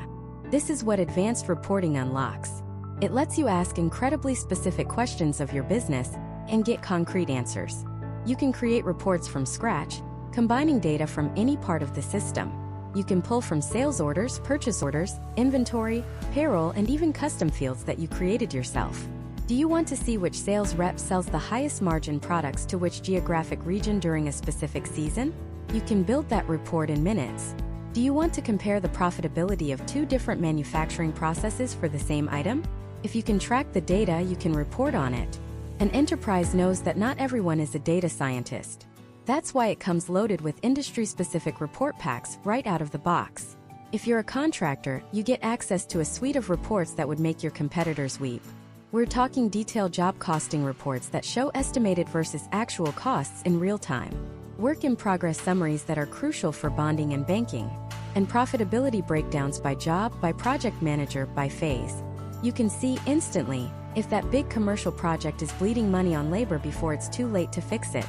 This is what advanced reporting unlocks. It lets you ask incredibly specific questions of your business and get concrete answers. You can create reports from scratch, combining data from any part of the system. You can pull from sales orders, purchase orders, inventory, payroll, and even custom fields that you created yourself. Do you want to see which sales rep sells the highest margin products to which geographic region during a specific season? You can build that report in minutes. Do you want to compare the profitability of two different manufacturing processes for the same item? If you can track the data, you can report on it. An enterprise knows that not everyone is a data scientist. That's why it comes loaded with industry-specific report packs right out of the box. If you're a contractor, you get access to a suite of reports that would make your competitors weep. We're talking detailed job costing reports that show estimated versus actual costs in real time. Work-in-progress summaries that are crucial for bonding and banking. And profitability breakdowns by job, by project manager, by phase. You can see instantly if that big commercial project is bleeding money on labor before it's too late to fix it.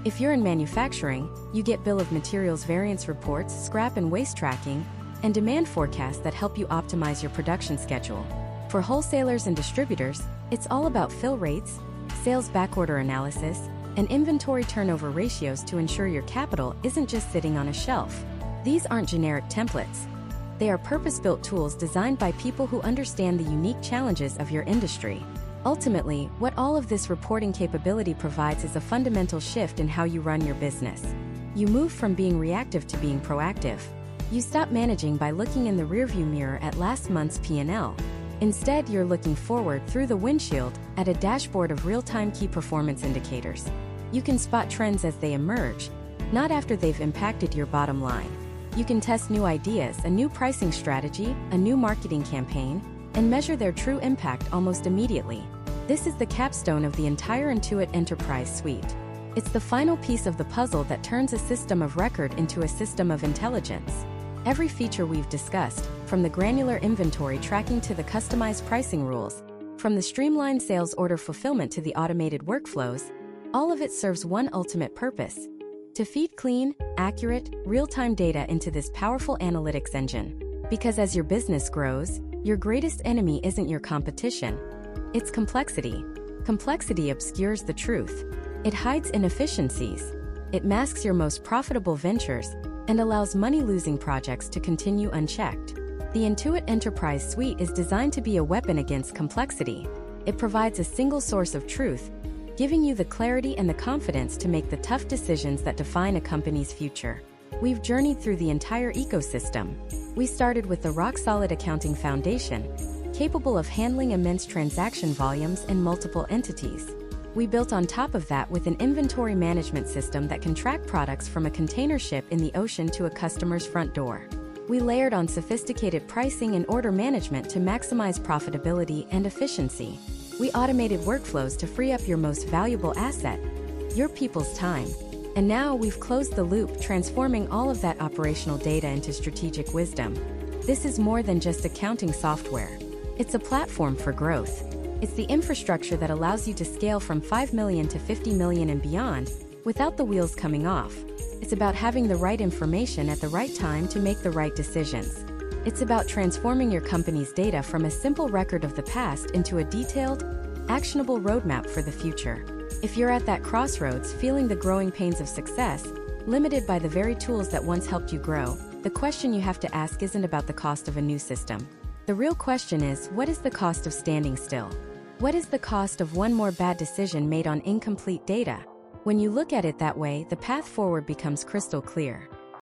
If you're in manufacturing, you get bill of materials variance reports, scrap and waste tracking, and demand forecasts that help you optimize your production schedule. For wholesalers and distributors, it's all about fill rates, sales backorder analysis, and inventory turnover ratios to ensure your capital isn't just sitting on a shelf. These aren't generic templates. They are purpose-built tools designed by people who understand the unique challenges of your industry. Ultimately, what all of this reporting capability provides is a fundamental shift in how you run your business. You move from being reactive to being proactive. You stop managing by looking in the rearview mirror at last month's P&L. Instead, you're looking forward through the windshield at a dashboard of real-time key performance indicators. You can spot trends as they emerge, not after they've impacted your bottom line. You can test new ideas, a new pricing strategy, a new marketing campaign, and measure their true impact almost immediately. This is the capstone of the entire Intuit Enterprise Suite. It's the final piece of the puzzle that turns a system of record into a system of intelligence. Every feature we've discussed, from the granular inventory tracking to the customized pricing rules, from the streamlined sales order fulfillment to the automated workflows, all of it serves one ultimate purpose: to feed clean, accurate, real-time data into this powerful analytics engine. Because as your business grows, your greatest enemy isn't your competition. It's complexity. Complexity obscures the truth. It hides inefficiencies. It masks your most profitable ventures and allows money-losing projects to continue unchecked. The Intuit Enterprise Suite is designed to be a weapon against complexity. It provides a single source of truth, giving you the clarity and the confidence to make the tough decisions that define a company's future. We've journeyed through the entire ecosystem. We started with the rock-solid accounting foundation, capable of handling immense transaction volumes and multiple entities. We built on top of that with an inventory management system that can track products from a container ship in the ocean to a customer's front door. We layered on sophisticated pricing and order management to maximize profitability and efficiency. We automated workflows to free up your most valuable asset, your people's time. And now we've closed the loop, transforming all of that operational data into strategic wisdom. This is more than just accounting software. It's a platform for growth. It's the infrastructure that allows you to scale from 5 million to 50 million and beyond without the wheels coming off. It's about having the right information at the right time to make the right decisions. It's about transforming your company's data from a simple record of the past into a detailed, actionable roadmap for the future. If you're at that crossroads, feeling the growing pains of success, limited by the very tools that once helped you grow, the question you have to ask isn't about the cost of a new system. The real question is, what is the cost of standing still? What is the cost of one more bad decision made on incomplete data? When you look at it that way, the path forward becomes crystal clear.